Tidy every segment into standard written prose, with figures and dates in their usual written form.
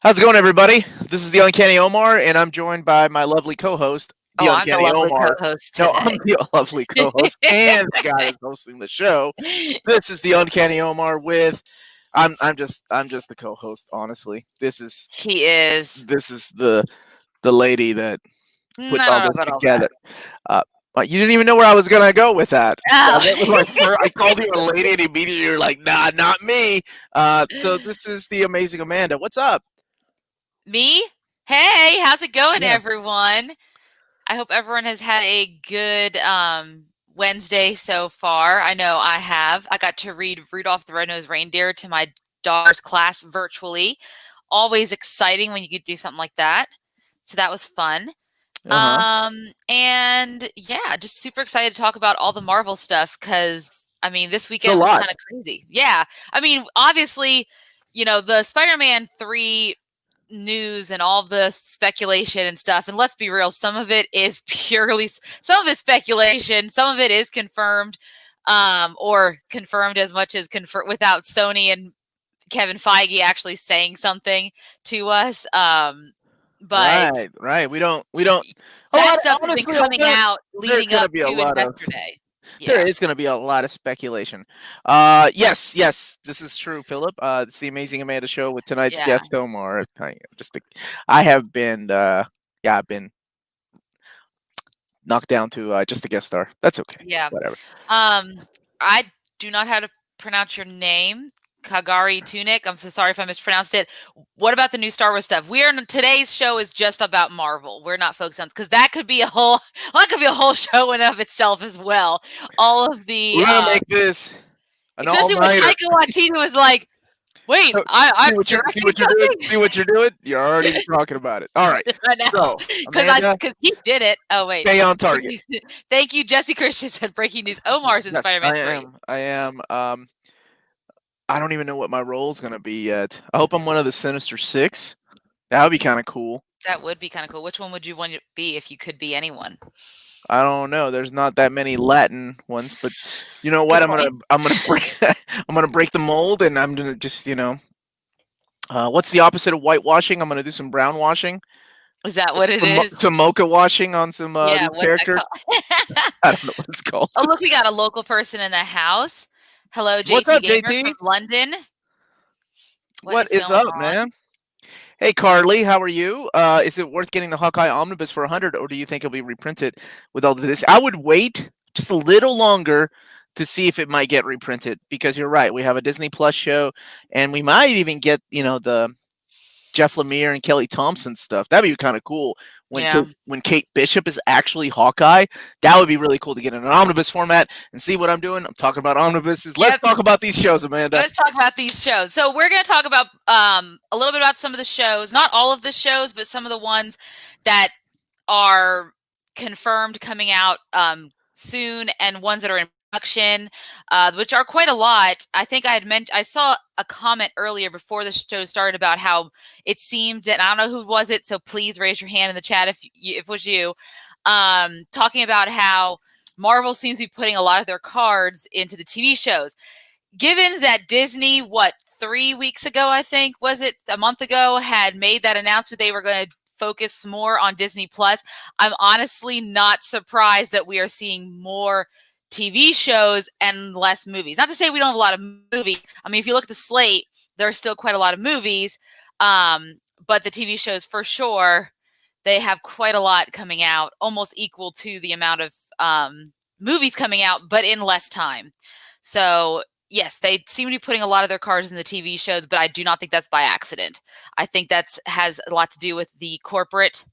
How's it going, everybody? This is the Uncanny Omar, and I'm joined by my lovely co-host, the Oh, I'm the Uncanny lovely Omar. co-host No, I'm today. the lovely co-host and the guy that's hosting the show. This is the Uncanny Omar with. I'm just the co-host. Honestly, He is. this is the lady that I puts all don't know this about all that. together. Uh, but you didn't even know where I was gonna go with that. Oh. That was my first. I called you a lady, and immediately you're like, "Nah, not me." So this is the amazing Amanda. What's up? Me? Hey, how's it going, Yeah. everyone? I hope everyone has had a good Wednesday so far. I know I have. I got to read Rudolph the Red-Nosed Reindeer to my daughter's class virtually. Always exciting when you could do something like that. So that was fun. Uh huh. And yeah, just super excited to talk about all the Marvel stuff because I mean, this It's a weekend was lot. kind of crazy. Yeah. I mean, obviously, the Spider-Man 3 news and all the speculation and stuff. And let's be real, some of it is some of it's speculation, some of it is confirmed, or confirmed as much as confirmed without Sony and Kevin Feige actually saying something to us. But Right, right. We don't. A that lot. stuff has been Honestly, coming out there's leading gonna up be a to lot of. Investor Day. There Yeah. is gonna be a lot of speculation. Yes, yes, this is true, Philip. It's the Amazing Amanda show with tonight's Yeah. guest, Omar. I have been. Yeah, I've been knocked down to just a guest star. That's okay. Yeah. Whatever. Um, I do not know how to pronounce your name, Kagari Tunic. I'm so sorry if I mispronounced it. What about the new Star Wars stuff? Today's show is just about Marvel. We're not focused on because that could be a whole show in of itself as well. All of the We're gonna make this an especially when all-nighter. Taika Waititi was like, "Wait, I'm See directing what you're doing. something." See what you're doing. You're already talking about it. All right. I know, So, Amanda, because he did it. Oh wait, stay on target. thank you, Jesse Christian. Breaking news: Omar's in Yes, Spider-Man I 3. am. I am. I don't even know what my role is gonna be yet. I hope I'm one of the Sinister Six. That would be kind of cool. That would be kind of cool. Which one would you want to be if you could be anyone? I don't know. There's not that many Latin ones, but you know what? Good I'm point. gonna I'm gonna break I'm gonna break the mold, and I'm gonna just what's the opposite of whitewashing? I'm gonna do some brown washing, Is that what it is? some mocha washing on some Yeah, these what's that characters. called? I don't know what it's called. Oh, look, we got a local person in the house. Hello, What's JT up, Gamer JT? from London. What What is is going up, on? man? Hey, Carly, how are you? Is it worth getting the Hawkeye Omnibus for 100, or do you think it'll be reprinted with all of this? I would wait just a little longer to see if it might get reprinted because you're right. We have a Disney Plus show, and we might even get the Jeff Lemire and Kelly Thompson stuff. That'd be kind of cool when Yeah. when Kate Bishop is actually Hawkeye. That would be really cool to get in an omnibus format and see what I'm doing. I'm talking about omnibuses. Let's Yep. talk about these shows, Amanda. Let's talk about these shows. So we're going to talk about a little bit about some of the shows, not all of the shows, but some of the ones that are confirmed coming out soon, and ones that are in production, which are quite a lot. I think I saw a comment earlier before the show started about how it seemed that, I don't know who was it, so please raise your hand in the chat if it was you, talking about how Marvel seems to be putting a lot of their cards into the TV shows. Given that Disney, 3 weeks ago, I think, was it a month ago, had made that announcement they were going to focus more on Disney Plus, I'm honestly not surprised that we are seeing more TV shows and less movies. Not to say we don't have a lot of movies. I mean, if you look at the slate, there are still quite a lot of movies, but the TV shows for sure, they have quite a lot coming out, almost equal to the amount of movies coming out, but in less time. So yes, they seem to be putting a lot of their cards in the TV shows, but I do not think that's by accident. I think that's has a lot to do with the corporate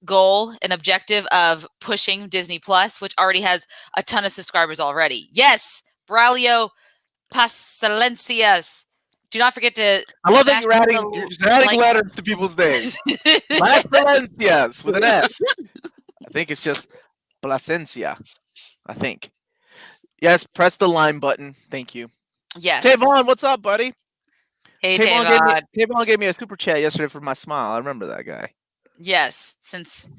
goal and objective of pushing Disney Plus, which already has a ton of subscribers already. Yes, Braulio Pasalencias. Do not forget to I love that smash you're just adding like. letters to people's names. Las Valencias with an S. I think it's just Placencia. I think. Yes, press the line button. Thank you. Yes. Tavon, what's up, buddy? Hey, Tavon Tavon. gave me a super chat yesterday for my smile. I remember that guy. Yes, since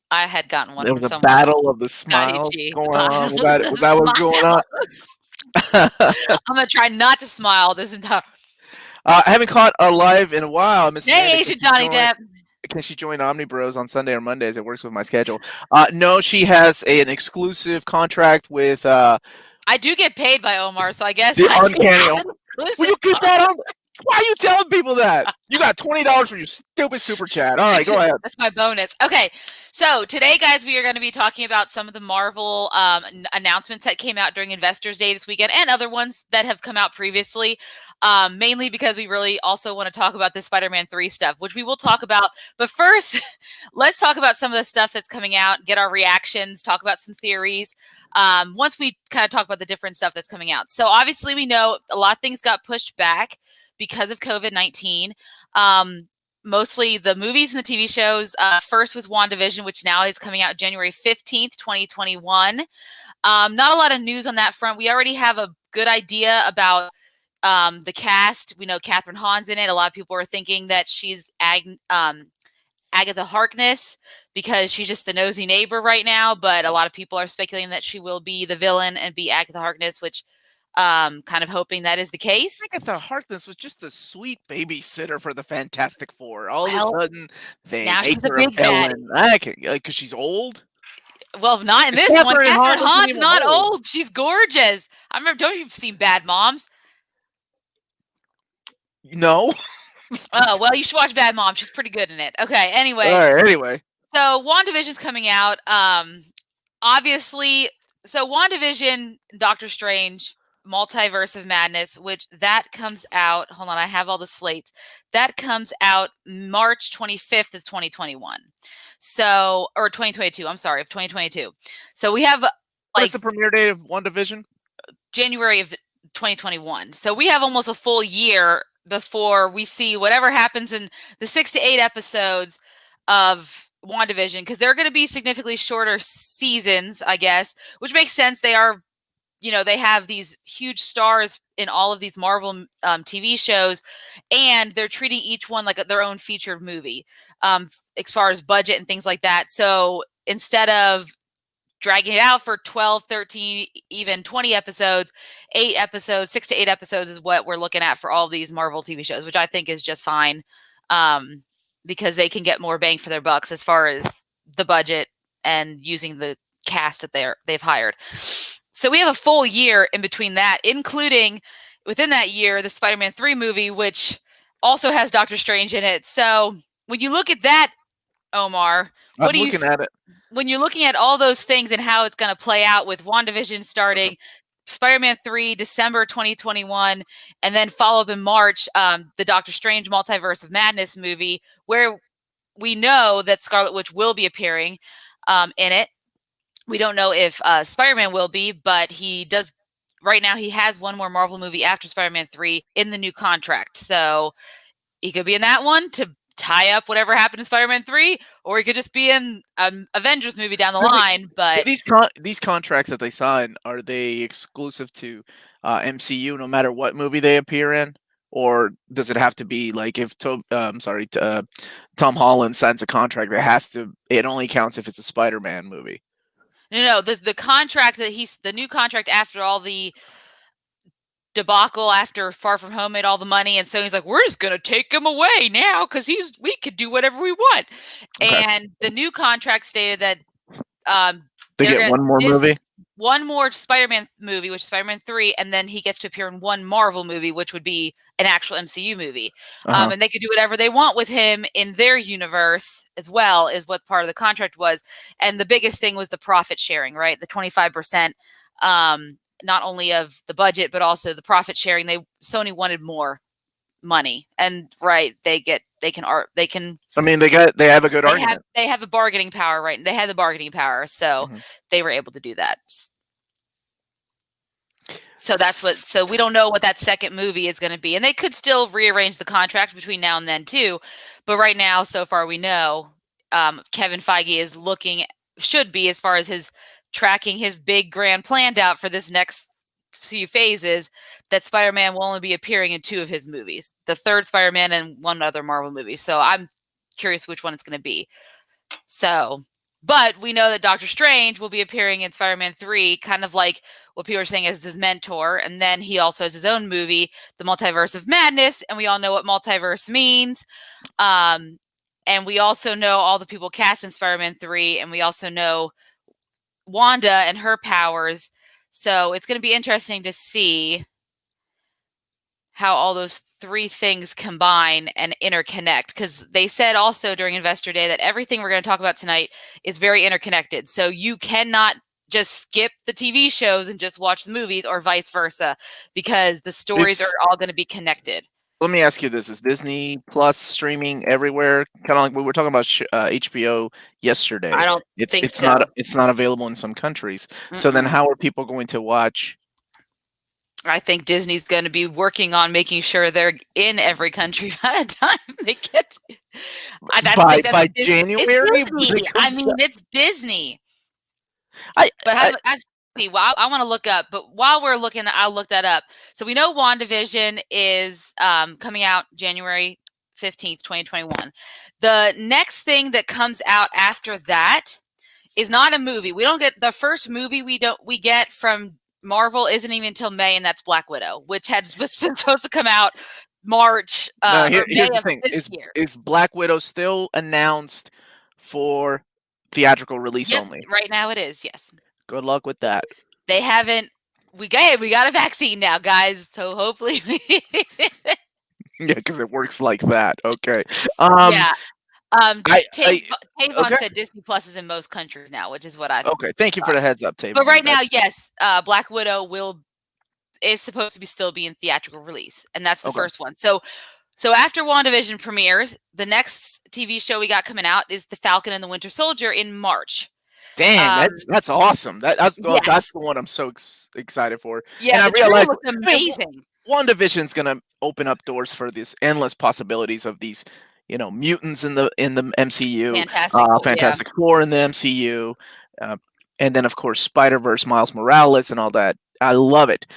I had gotten one There from was a someone. battle of the Scotty smiles G. going on. Was that what's going on? I'm gonna try not to smile this entire. I haven't caught a live in a while. Miss Amanda, Hey, Asian Johnny Depp. can she join Omni Bros on Sunday or Mondays? It works with my schedule. No, she has an exclusive contract with I do get paid by Omar, so I guess the I do Uncanny. have an Will you exclusive get that on? Why are you telling people that? You got $20 for your stupid super chat. All right, go ahead. That's my bonus. Okay, so today, guys, we are going to be talking about some of the Marvel announcements that came out during Investors Day this weekend, and other ones that have come out previously. Mainly because we really also want to talk about the Spider-Man 3 stuff, which we will talk about. But first, let's talk about some of the stuff that's coming out, get our reactions, talk about some theories. Once we kind of talk about the different stuff that's coming out. So obviously, we know a lot of things got pushed back because of COVID-19. Mostly the movies and the TV shows. First was WandaVision, which now is coming out January 15th, 2021. Not a lot of news on that front. We already have a good idea about the cast. We know Catherine Hahn's in it. A lot of people are thinking that she's Agatha Harkness because she's just the nosy neighbor right now, but a lot of people are speculating that she will be the villain and be Agatha Harkness, which kind of hoping that is the case. Agatha Harkness was just a sweet babysitter for the Fantastic Four. All Well, of a sudden, they now make she's a her a big baddie. villain. Because she's old? Well, not in this Catherine one. Catherine Hahn wasn't Hahn's even not old. old. She's gorgeous. I remember, don't you've seen Bad Moms? No. Oh, well, you should watch Bad Moms. She's pretty good in it. Okay, anyway. All right, anyway. So WandaVision's coming out. Obviously, so WandaVision, Doctor Strange, Multiverse of Madness, which that comes out. Hold on, I have all the slates. That comes out March 25th of 2021. So, or 2022. I'm sorry, of 2022. So we have What's the premiere date of WandaVision? January of 2021. So we have almost a full year before we see whatever happens in the 6 to 8 episodes of WandaVision, because they're going to be significantly shorter seasons, I guess, which makes sense. They are, they have these huge stars in all of these Marvel TV shows, and they're treating each one like their own featured movie as far as budget and things like that. So instead of dragging it out for 12, 13, even 20 episodes, 8 episodes, 6 to 8 episodes is what we're looking at for all these Marvel TV shows, which I think is just fine. Because they can get more bang for their bucks as far as the budget and using the cast that they've hired. So we have a full year in between that, including within that year, the Spider-Man 3 movie, which also has Doctor Strange in it. So when you look at that, Omar, I'm looking at it. When you're looking at all those things and how it's going to play out with WandaVision starting, Spider-Man 3, December 2021, and then follow up in March, the Doctor Strange Multiverse of Madness movie, where we know that Scarlet Witch will be appearing in it. We don't know if Spider-Man will be, but he does. Right now, he has one more Marvel movie after Spider-Man 3 in the new contract. So he could be in that one to tie up whatever happened in Spider-Man 3, or he could just be in an Avengers movie down the line. But these contracts that they sign, are they exclusive to MCU no matter what movie they appear in? Or does it have to be like if Tom Holland signs a contract, it only counts if it's a Spider-Man movie? No, the contract the new contract after all the debacle after Far From Home made all the money, and so he's like, we're just gonna take him away now because we could do whatever we want. Okay. And the new contract stated that they get one more movie, one more Spider-Man movie, which is Spider-Man 3, and then he gets to appear in one Marvel movie, which would be an actual MCU movie. And they could do whatever they want with him in their universe as well, is what part of the contract was. And the biggest thing was the profit sharing, right? The 25%. Not only of the budget, but also the profit sharing. Sony wanted more money, and right, they can. I mean, they have a good argument. They have the bargaining power, right? They had the bargaining power, so they were able to do that. So so we don't know what that second movie is going to be, and they could still rearrange the contract between now and then too. But right now, so far we know, Kevin Feige should be as far as his tracking his big grand planned out for this next few phases, that Spider-Man will only be appearing in 2 of his movies, the third Spider-Man and one other Marvel movie. So I'm curious which one it's going to be. So But we know that Doctor Strange will be appearing in Spider-Man 3, kind of like what people are saying as his mentor. And then he also has his own movie, The Multiverse of Madness, and we all know what multiverse means. And we also know all the people cast in Spider-Man 3, and we also know Wanda and her powers. So it's going to be interesting to see how all those three things combine and interconnect, because they said also during Investor Day that everything we're going to talk about tonight is very interconnected. So you cannot just skip the TV shows and just watch the movies, or vice versa, because the stories are all going to be connected. Let me ask you this: is Disney Plus streaming everywhere? Kind of like we were talking about HBO yesterday. I don't think it's so. it's not available in some countries. So then, how are people going to watch? I think Disney's going to be working on making sure they're in every country by the time they get to, by January. It's Disney. I mean, it's Disney. I want to look up, but while we're looking, I'll look that up. So we know WandaVision is coming out January 15th, 2021. The next thing that comes out after that is not a movie. We don't get the first movie we get from Marvel isn't even until May, and that's Black Widow, which was supposed to come out March. Here's the thing: is Black Widow still announced for theatrical release only? Right now it is. Yes. Good luck with that. They haven't. We got a vaccine now, guys. So hopefully, yeah, because it works like that. Okay. Yeah. Tavon okay. said Disney Plus is in most countries now, which is what I. Okay, thank you for the heads up, Tavon. But right now, yes, Black Widow is supposed to be still be in theatrical release, and that's the first one. So after WandaVision premieres, the next TV show we got coming out is The Falcon and the Winter Soldier in March. Damn, that's awesome. That's the one I'm so excited for. Yeah, and I realized looks amazing. WandaVision's gonna open up doors for these endless possibilities of these, mutants in the MCU, Fantastic Four in the MCU, and then of course Spider-Verse, Miles Morales, and all that. I love it,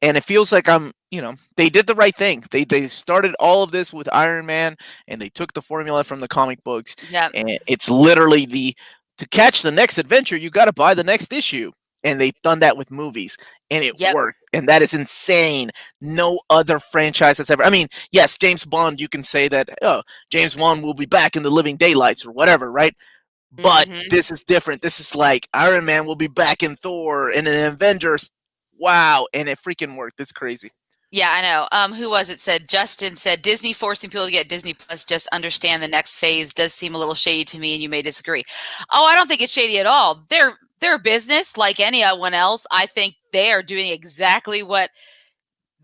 and it feels like they did the right thing. They started all of this with Iron Man, and they took the formula from the comic books. Yeah, and it's literally to catch the next adventure, you got to buy the next issue. And they've done that with movies, and it worked. And that is insane. No other franchise has ever. I mean, yes, James Bond, you can say that, James Bond will be back in the living daylights or whatever, right? But this is different. This is like Iron Man will be back in Thor and in Avengers. Wow. And it freaking worked. It's crazy. Yeah, I know. Who was it? Justin said, Disney forcing people to get Disney Plus, just understand the next phase does seem a little shady to me, and you may disagree. Oh, I don't think it's shady at all. They're a business like anyone else. I think they are doing exactly what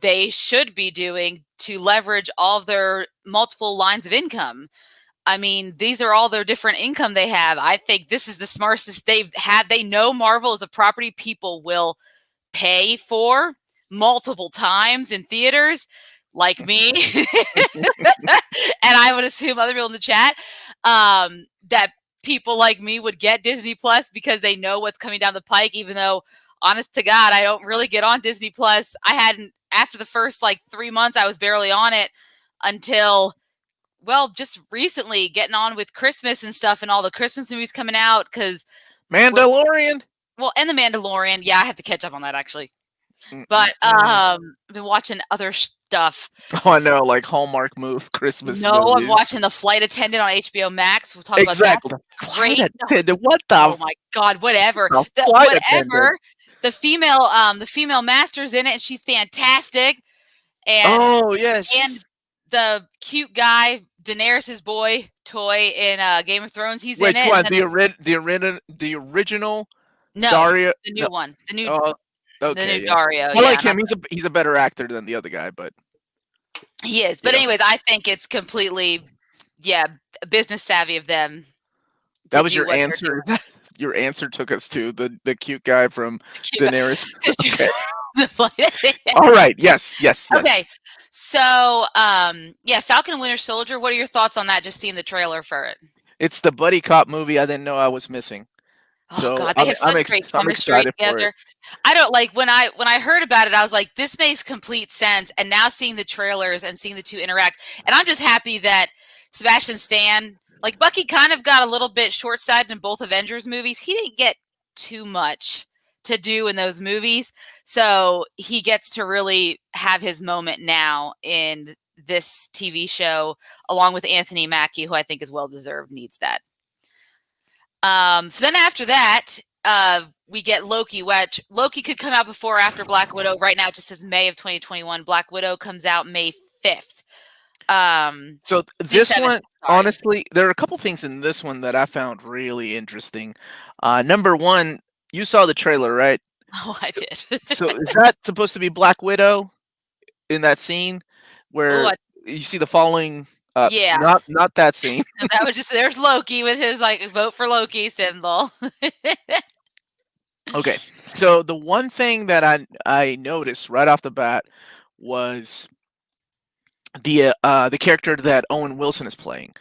they should be doing to leverage all of their multiple lines of income. I mean, these are all their different income they have. I think this is the smartest they've had. They know Marvel is a property people will pay for multiple times in theaters, like me, and I would assume other people in the chat, that people like me would get Disney Plus because they know what's coming down the pike, even though, honest to God, I don't really get on Disney Plus. I hadn't, after the first 3 months, I was barely on it until, just recently, getting on with Christmas and stuff and all the Christmas movies coming out, because Mandalorian. And the Mandalorian. Yeah, I have to catch up on that, actually. But I've been watching other stuff. Oh, I know, like Hallmark Christmas. No, movies. I'm watching The Flight Attendant on HBO Max. We'll talk about that. Great. What the? Oh my God! Whatever. Whatever. The female master's in it, and she's fantastic. And and the cute guy, Daenerys's boy toy in Game of Thrones. He's in it. What? The original. No, Daria, the new one. The new. Okay, the new Dario. I like him. He's a better actor than the other guy, but he is. But anyways, I think it's completely, business savvy of them. That was your answer. Your answer took us to the cute guy from Daenerys. Okay. All right. Yes. Okay. So, Falcon and Winter Soldier. What are your thoughts on that? Just seeing the trailer for it. It's the buddy cop movie I didn't know I was missing. Oh God, they have such great chemistry together. I don't when I heard about it, I was like, this makes complete sense. And now seeing the trailers and seeing the two interact, and I'm just happy that Sebastian Stan Like Bucky kind of got a little bit short-sighted in both Avengers movies. He didn't get too much to do in those movies, so he gets to really have his moment now in this TV show, along with Anthony Mackie, who I think is well-deserved, needs that. So then after that, we get Loki, which Loki could come out before or after Black Widow. Right now it just says May of 2021. Black Widow comes out May 5th. So this one, honestly, there are a couple things in this one that I found really interesting. Number one, you saw the trailer, right? Oh, I did. So is that supposed to be Black Widow in that scene where you see the following? Yeah. Not that scene. That was just, there's Loki with his like vote for Loki symbol. Okay, so the one thing that I noticed right off the bat was the character that Owen Wilson is playing,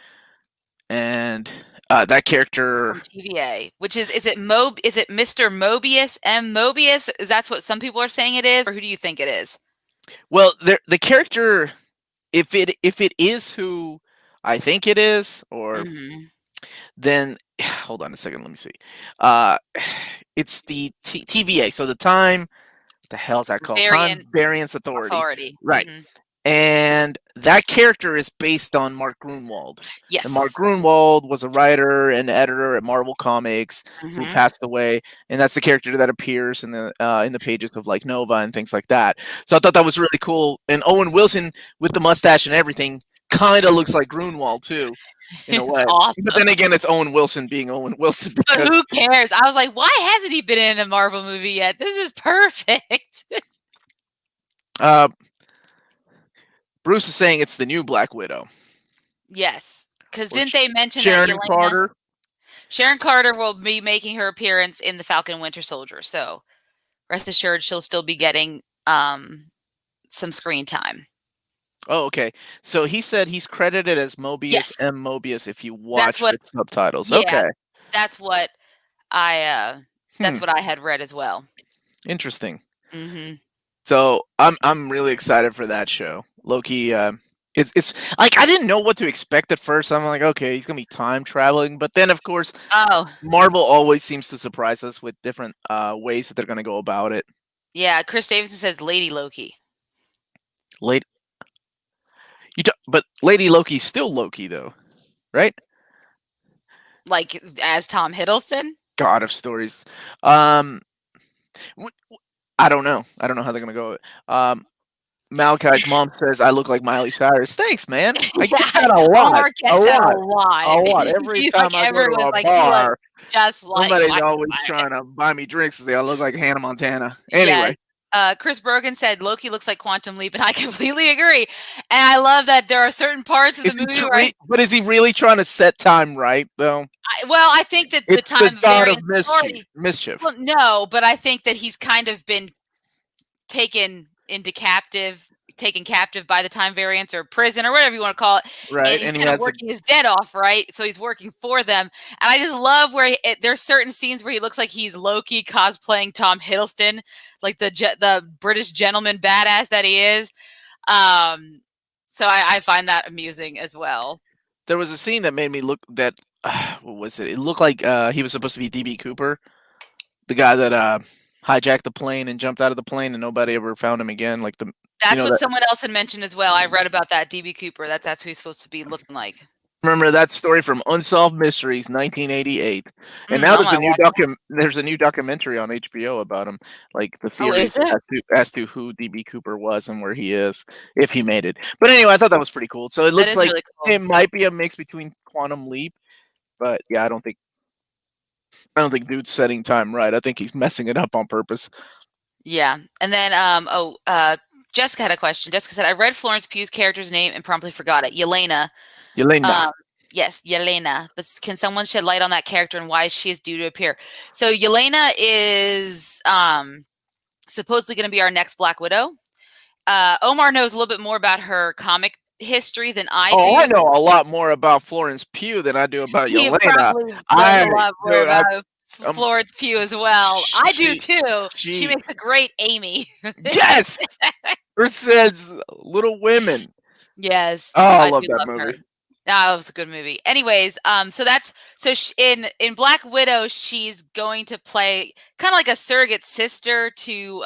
and that character from TVA, which is it Mr. Mobius, M. Mobius? Is that what some people are saying it is, or who do you think it is? Well, the character, if it is who I think it is, or then hold on a second, let me see. It's the TVA, so the time. The hell's that called? Time Variance Authority. Right. And that character is based on Mark Gruenwald. Yes. And Mark Gruenwald was a writer and editor at Marvel Comics who passed away, and that's the character that appears in the pages of like Nova and things like that. So I thought that was really cool. And Owen Wilson with the mustache and everything kind of looks like Gruenwald too, in a way. Awesome. But then again, it's Owen Wilson being Owen Wilson. But who cares? I was like, why hasn't he been in a Marvel movie yet? This is perfect. Bruce is saying it's the new Black Widow. Yes, because didn't they mention Sharon that Carter? Sharon Carter will be making her appearance in the Falcon Winter Soldier, so rest assured she'll still be getting some screen time. Oh, okay. So he said he's credited as Mobius, M. Mobius, if you watch the subtitles. Yeah, okay. That's what I had read as well. Interesting. So I'm really excited for that show. Loki, it's like I didn't know what to expect at first. I'm like, okay, he's gonna be time traveling, but then of course, Marvel always seems to surprise us with different ways that they're gonna go about it. Yeah, Chris Davidson says Lady Loki. But Lady Loki's still Loki though, right? Like as Tom Hiddleston? God of stories. I don't know. I don't know how they're gonna go. Malachi's mom says I look like Miley Cyrus. Thanks, man. I get that a lot. Omar gets that a lot. Every time I go to a bar, just like somebody's always trying to buy me drinks. They all look like Hannah Montana. Anyway. Chris Brogan said Loki looks like Quantum Leap, and I completely agree. And I love that there are certain parts of the movie where but is he really trying to set time right, though? I think that the time of mischief. Well, no, but I think that he's kind of been taken captive by the time variance or prison or whatever you want to call it. Right. And he's kind of working his dead off, right? So he's working for them. And I just love where there's certain scenes where he looks like he's Loki cosplaying Tom Hiddleston, like the British gentleman badass that he is. So I find that amusing as well. There was a scene that made me look that, what was it? It looked like he was supposed to be DB Cooper, the guy that hijacked the plane and jumped out of the plane and nobody ever found him again. Like that's what someone else had mentioned as well. I read about that, DB Cooper. That's who he's supposed to be looking like. Remember that story from Unsolved Mysteries, 1988, and now there's a new documentary on HBO about him, like the theories as to who DB Cooper was and where he is, if he made it. But anyway, I thought that was pretty cool. So it looks like really cool. It might be a mix between Quantum Leap, but yeah, I don't think dude's setting time right. I think he's messing it up on purpose. Yeah, and then Jessica had a question. Jessica said, "I read Florence Pugh's character's name and promptly forgot it. Yelena." Yes, Yelena. But can someone shed light on that character and why she is due to appear? So Yelena is supposedly going to be our next Black Widow. Omar knows a little bit more about her comic history than I do. I know a lot more about Florence Pugh than I do about Yelena. I know a lot more about Florence Pugh as well. I do too. She makes a great Amy. Yes. Her says Little Women. Yes. Oh, I love that movie. Ah, it was a good movie. Anyways, in Black Widow, she's going to play kind of like a surrogate sister to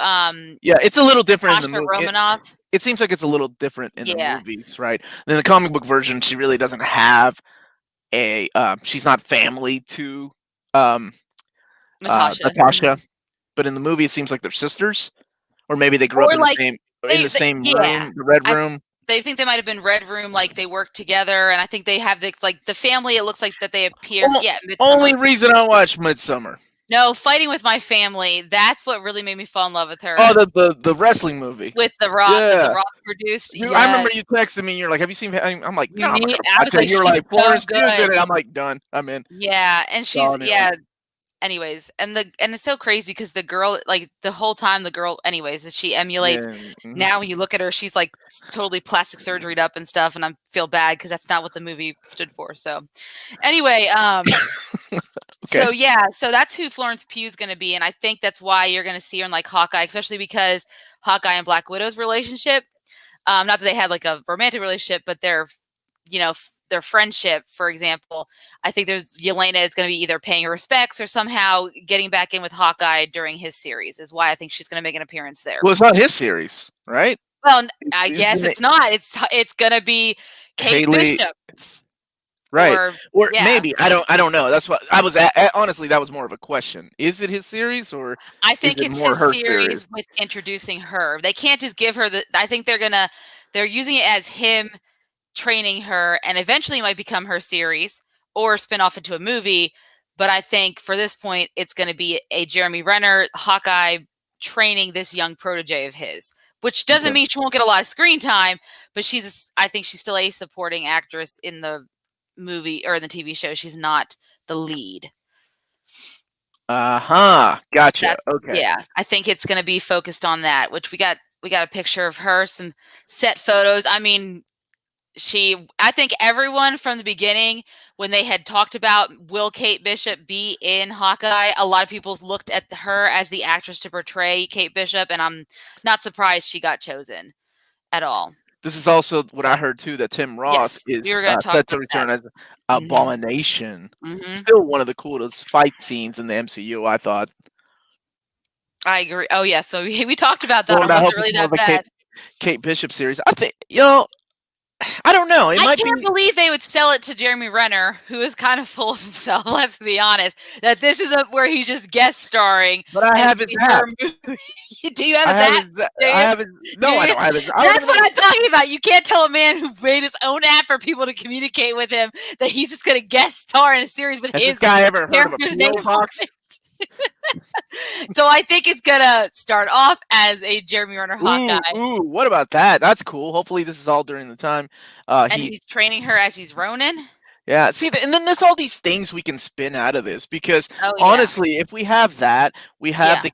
Yeah, it's a little different in the Natasha movie. Romanoff. It seems like it's a little different in the Yeah, movies, right? In the comic book version, she really doesn't have a. She's not family to um, Natasha. Natasha, but in the movie, it seems like they're sisters, or maybe they grew up Or in the like same yeah. room, the red I room. they think they might have been Red Room, like they work together, and I think they have the family. It looks like that they appear. Yeah, Only Midsummer. reason I watched Midsummer. No, Fighting with My Family. That's what really made me fall in love with Oh, her. the wrestling movie. With The Rock, that The Yeah. Rock produced. Dude, I remember Yes. you texted me and you're like, "Have you seen?" I'm like, You "No, I'm not need gonna I watch was it." like, And you were "She's like, so "Florence Pugh's in good." it." I'm like, "Done. I'm in." Yeah, and she's Done in. yeah. Anyways, and it's so crazy because the girl, like the whole time, the girl, anyways, that she emulates. Yeah. Mhm. Now, when you look at her, she's like totally plastic surgeryed up and stuff, and I feel bad because that's not what the movie stood for. So, anyway, Okay. so yeah, so that's who Florence Pugh's going to be, and I think that's why you're going to see her in like Hawkeye, especially because Hawkeye and Black Widow's relationship. Not that they had like a romantic relationship, but their friendship, for example. I think Yelena is going to be either paying her respects or somehow getting back in with Hawkeye during his series. Is why I think she's going to make an appearance there. Well, it's not his series, right? Well, I Is guess it's not. It's going to be Kate Haley, Bishop's, right? Or yeah. maybe I don't know. That's what I was honestly. That was more of a question. Is it his series or I is think it it's more his her series? series with introducing her. They can't just give her I think they're using it as him training her, and eventually it might become her series or spin off into a movie. But I think for this point, it's going to be a Jeremy Renner Hawkeye training this young protege of his, which doesn't Okay. mean she won't get a lot of screen time, but I think she's still a supporting actress in the movie or in the TV show. She's not the lead. Gotcha. Okay. Yeah, I think it's going to be focused on that. Which we got a picture of her, some set photos. I mean, I think everyone from the beginning, when they had talked about will Kate Bishop be in Hawkeye, a lot of people looked at her as the actress to portray Kate Bishop, and I'm not surprised she got chosen at all. This is also what I heard too, that Tim Roth Yes, we were is going to talk set to about that. return as Mhm. Abomination. Mhm. Still one of the coolest fight scenes in the MCU, I thought. I agree. Oh yeah, so we talked about that Well, one. and I Was hope it it's really more of that a bad? Kate Bishop series. I think I don't know. It I might can't be, believe they would sell it to Jeremy Renner, who is kind of full of himself. Let's be honest. That this is where he's just guest starring, but I and have it'll his be app. her movie. Do you have that? Do I you? have his. Do No, I you? don't have his. I don't That's even know. what I'm talking about. You can't tell a man who made his own app for people to communicate with him that he's just going to guest star in a series with Has this his guy ever heard of a character's name PO on box? it. So I think it's gonna start off as a Jeremy Renner Hawkeye, Ooh, what about that? That's cool. Hopefully, this is all during the time. and he's training her as he's Ronin. Yeah. See, and then there's all these things we can spin out of this because Oh yeah, honestly, if we have that, we have yeah,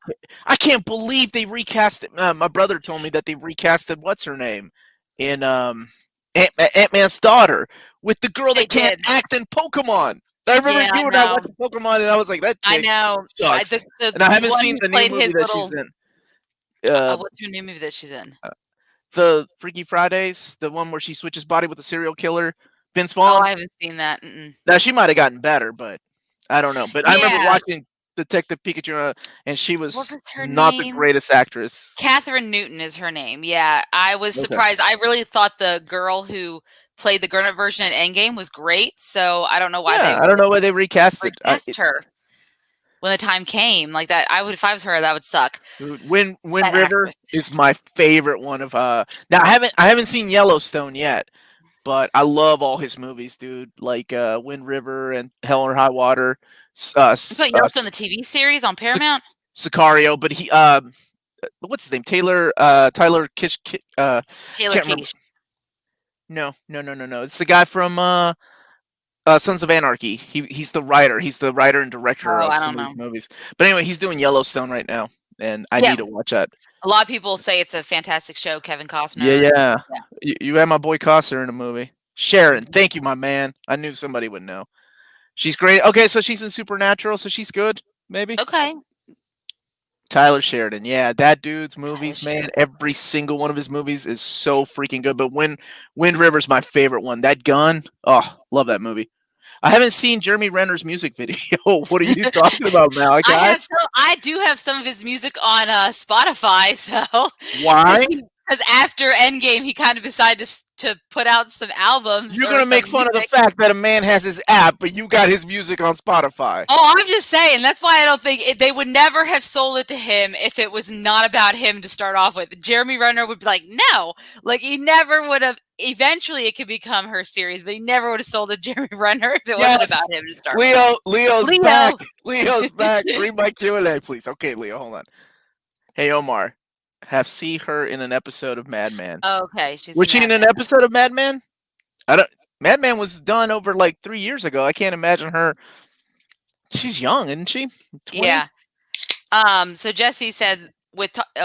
I can't believe they recast it. My brother told me that they recasted what's her name in Ant Man's daughter with the girl they that can't did. act in Pokemon. I remember Yeah, I you and I know. watching Pokemon, and I was like, that I chick know. sucks. The And I haven't one seen who the new played movie his that she's little in. Uh, what's her new movie that she's in? the Freaky Fridays, the one where she switches body with a serial killer, Vince Oh, Vaughn. I haven't seen that. Mm-mm. Now she might have gotten better, but I don't know. But I remember Yeah. watching Detective Pikachu, and she What was was her not the name? greatest actress. Catherine Newton is her name. Yeah, I was Okay. surprised. I really thought the girl who played the grown-up version at Endgame was great. So I don't know why Yeah, they I don't know why they recast it. recast her when the time came like that. I would, if I was her, that would suck. Wind That River actress. is my favorite one of now I haven't seen Yellowstone yet, but I love all his movies, dude. Like Wind River and Hell or High Water. You put Yellowstone the TV series on Paramount. Sicario, but he what's his name? Tyler Kish Taylor can't remember. Kitsch. No. It's the guy from Sons of Anarchy. He's the writer. He's the writer and director Oh, of I some don't of these know. movies. But anyway, he's doing Yellowstone right now, and I Yeah, need to watch that. a lot of people say it's a fantastic show. Kevin Yeah, Costner. yeah. Yeah. You had my boy Costner in the movie. Sharon, thank you, my man. I knew somebody would know. She's great. Okay, so she's in Supernatural, so she's good. Maybe. Okay. Tyler Sheridan. Yeah, that dude's movies, Tyler man. Sheridan. Every single one of his movies is so freaking good. But Wind River's my favorite one. That gun. Oh, love that movie. I haven't seen Jeremy Renner's music video. What are you talking about, Malachi? I do have some of his music on Spotify, so Why? because after Endgame, he kind of decided to put out some albums. You're or gonna some make fun of the music. fact that a man has his app, but you got his music on Spotify. Oh, I'm just saying. That's why I don't think they would never have sold it to him if it was not about him to start off with. Jeremy Renner would be like, no, like he never would have. Eventually, it could become her series, but he never would have sold it to Jeremy Renner if it wasn't about him to start. Leo's Leo. back. Leo's back. Read my Q&A, please. Okay, Leo, hold on. Hey, Omar. Have seen her in an episode of Mad Men. Okay, Was she in an episode of Mad Men? Mad Men was done over like 3 years ago. I can't imagine her. She's young, isn't she? 20? Yeah. So Jesse said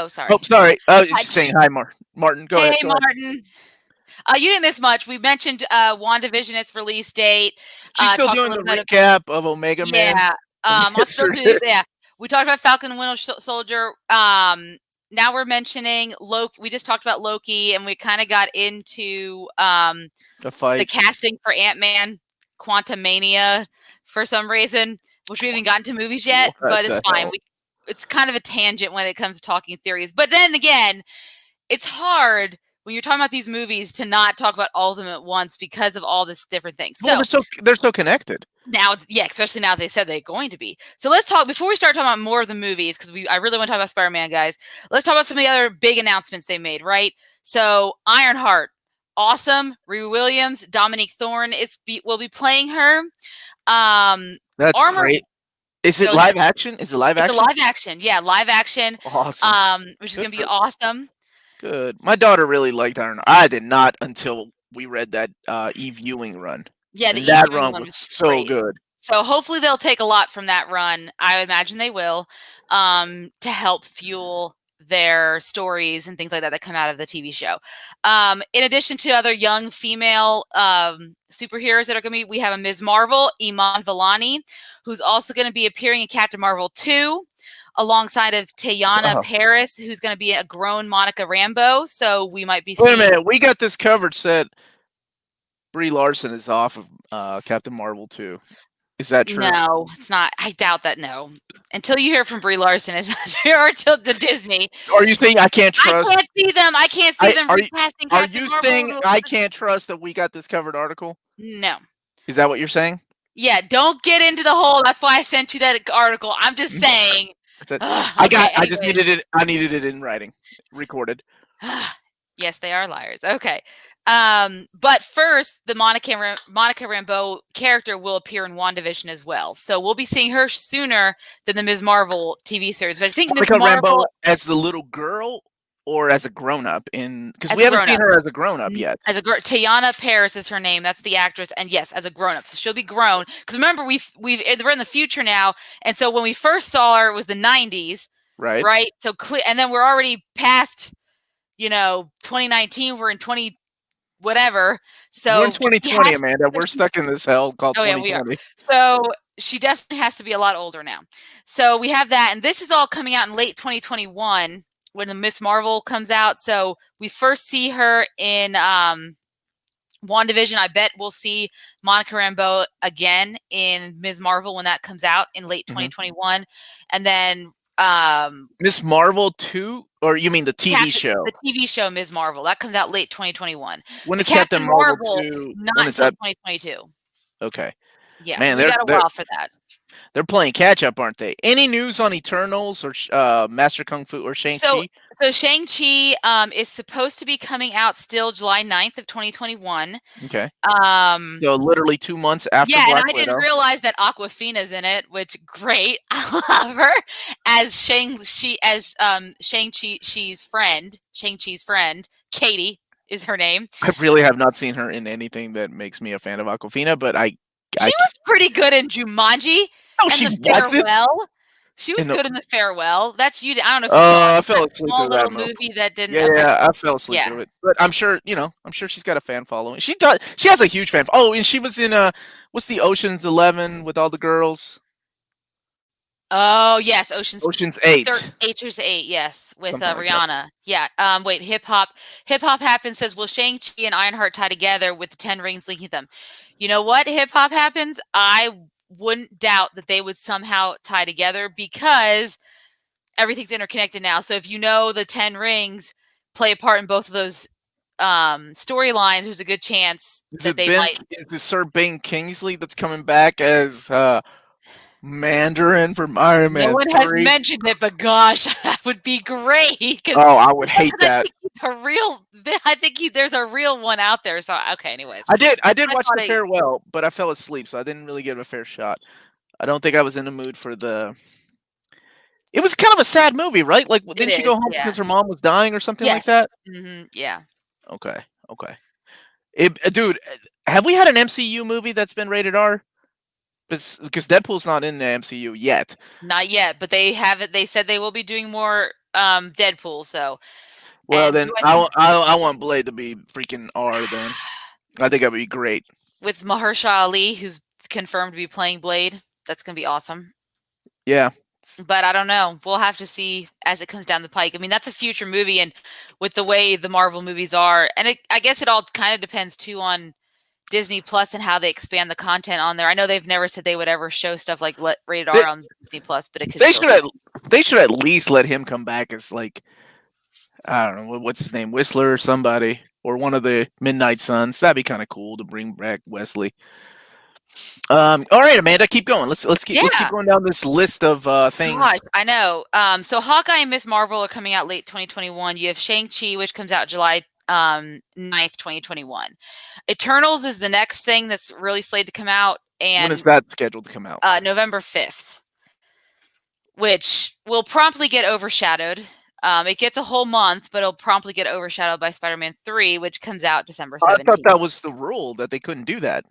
sorry. Oh, sorry. She's saying hi, Martin. Go ahead. Hey, Martin. You didn't miss much. We mentioned WandaVision, its release date. She's still doing the recap of Omega Man. Yeah. I'll still do yeah. We talked about Falcon and Winter Soldier. Now we're mentioning Loki. We just talked about Loki, and we kind of got into the casting for Ant-Man, Quantumania, for some reason, which we haven't gotten to movies yet, but it's fine. It's kind of a tangent when it comes to talking theories. But then again, it's hard when you're talking about these movies to not talk about all of them at once because of all this different things. Well, they're so connected. Now, yeah, especially now they said they're going to be. So let's talk, before we start talking about more of the movies, because I really want to talk about Spider-Man, guys. Let's talk about some of the other big announcements they made, right? So Ironheart, awesome. Riri Williams, Dominique Thorne will be playing her. That's great. Is it live action? Is it live action? It's a live action. Yeah, live action. Awesome. Which is going to be awesome. Good. My daughter really liked Ironheart. I did not until we read that Eve Ewing run. Yeah, that run was so good. So hopefully they'll take a lot from that run. I would imagine they will, to help fuel their stories and things like that come out of the TV show. In addition to other young female superheroes that are going to be, we have a Ms. Marvel, Iman Vellani, who's also going to be appearing in Captain Marvel 2, alongside of Teyana Paris, who's going to be a grown Monica Rambeau. So we might be seeing... Wait a minute. We got this covered set. Brie Larson is off of Captain Marvel 2. Is that true? No, it's not. I doubt that. No, until you hear from Brie Larson, it's not true, or until the Disney. Are you saying I can't trust? I can't see them. I can't see them recasting Captain Marvel. Are you saying I can't trust that we got this covered article? No. Is that what you're saying? Yeah. Don't get into the whole. That's why I sent you that article. I'm just saying. I just needed it. I needed it in writing, recorded. Yes, they are liars. Okay. But first, the Monica Rambeau character will appear in WandaVision as well. So we'll be seeing her sooner than the Ms. Marvel TV series. But I think Monica Rambeau as the little girl or as a grown-up, because we haven't seen her as a grown-up yet. As a Teyana Paris is her name. That's the actress, and yes, as a grown-up. So she'll be grown. Because remember, we're in the future now, and so when we first saw her, it was the 90s, right? So and then we're already past, 2019. We're in 20 whatever. So we're in 2020, Amanda. We're stuck in this hell called 2020. Yeah, we are. So she definitely has to be a lot older now. So we have that, and this is all coming out in late 2021 when the Ms. Marvel comes out. So we first see her in WandaVision. I bet we'll see Monica Rambeau again in Ms. Marvel when that comes out in late 2021, and then Ms. Marvel 2, or you mean the TV show? The TV show Ms. Marvel that comes out late 2021. When is Captain Marvel 2? Not until 2022. Okay. Yeah, man, we got a while for that. They're playing catch up, aren't they? Any news on Eternals or Master Kung Fu or Shang-Chi? So Shang-Chi is supposed to be coming out still July 9th of 2021. Okay. So literally 2 months after Black Widow. I didn't realize that Awkwafina's in it, which great. I love her as Shang-Chi's friend, Katie is her name. I really have not seen her in anything that makes me a fan of Awkwafina, but she was pretty good in Jumanji. No, she wasn't. She was good in The Farewell. That's you. I don't know if you saw I fell asleep through that movie that didn't. Yeah, I fell asleep through it. But I'm sure, she's got a fan following. She does. She has a huge fan. Oh, and she was in what's the Ocean's 11 with all the girls? Oh yes, Ocean's 8. 8, yes, with Something like that. Rihanna. Yeah. Wait, hip hop happens says, will Shang-Chi and Ironheart tie together with the 10 rings linking them? You know what? Hip hop happens. I wouldn't doubt that they would somehow tie together because everything's interconnected now. So if you know the 10 rings play a part in both of those storylines, there's a good chance that they might. Is it Sir Ben Kingsley that's coming back as Mandarin from Iron No Man one has 3? mentioned it, but gosh, that would be great. Because Oh, I would hate that. I think there's a real one out there. So okay, anyways. I did watch thought The Farewell, but I fell asleep, so I didn't really give it a fair shot. I don't think I was in the mood for the. It was kind of a sad movie, right? Like, didn't she go home yeah. because her mom was dying or something like Yes. that? Yeah. Okay. Dude, have we had an MCU movie that's been rated R? Because Deadpool's not in the MCU yet. Not yet, but they have it. They said they will be doing more Deadpool. So, Well, and then do I think I want Blade to be freaking R. Then I think that would be great. with Mahershala Ali, who's confirmed to be playing Blade, that's gonna be awesome. Yeah. But I don't know. We'll have to see as it comes down the pike. I mean, that's a future movie, and with the way the Marvel movies are, and I guess it all kind of depends too on Disney Plus and how they expand the content on there. I know they've never said they would ever show stuff like rated R on Disney Plus, but it could. They should at least let him come back as, like, I don't know what's his name, Whistler or somebody, or one of the Midnight Suns. That'd be kind of cool to bring back Wesley. All right, Amanda, keep going. Let's keep going down this list of things. Gosh, I know. So Hawkeye and Miss Marvel are coming out late 2021. You have Shang-Chi, which comes out July 9th, 2021. Eternals is the next thing that's really slated to come out. And when is that scheduled to come out? November 5th, which will promptly get overshadowed. It gets a whole month, but it'll promptly get overshadowed by Spider-Man 3, which comes out December 17th. I thought that was the rule, that they couldn't do that.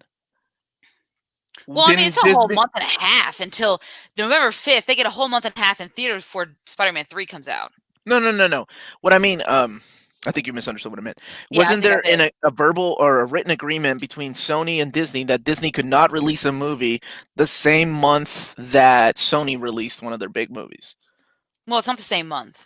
Well, I mean, it's a whole month and a half until November 5th. They get a whole month and a half in theaters before Spider-Man 3 comes out. No. What I mean, I think you misunderstood what I meant. Wasn't there a verbal or a written agreement between Sony and Disney that Disney could not release a movie the same month that Sony released one of their big movies? Well, it's not the same month.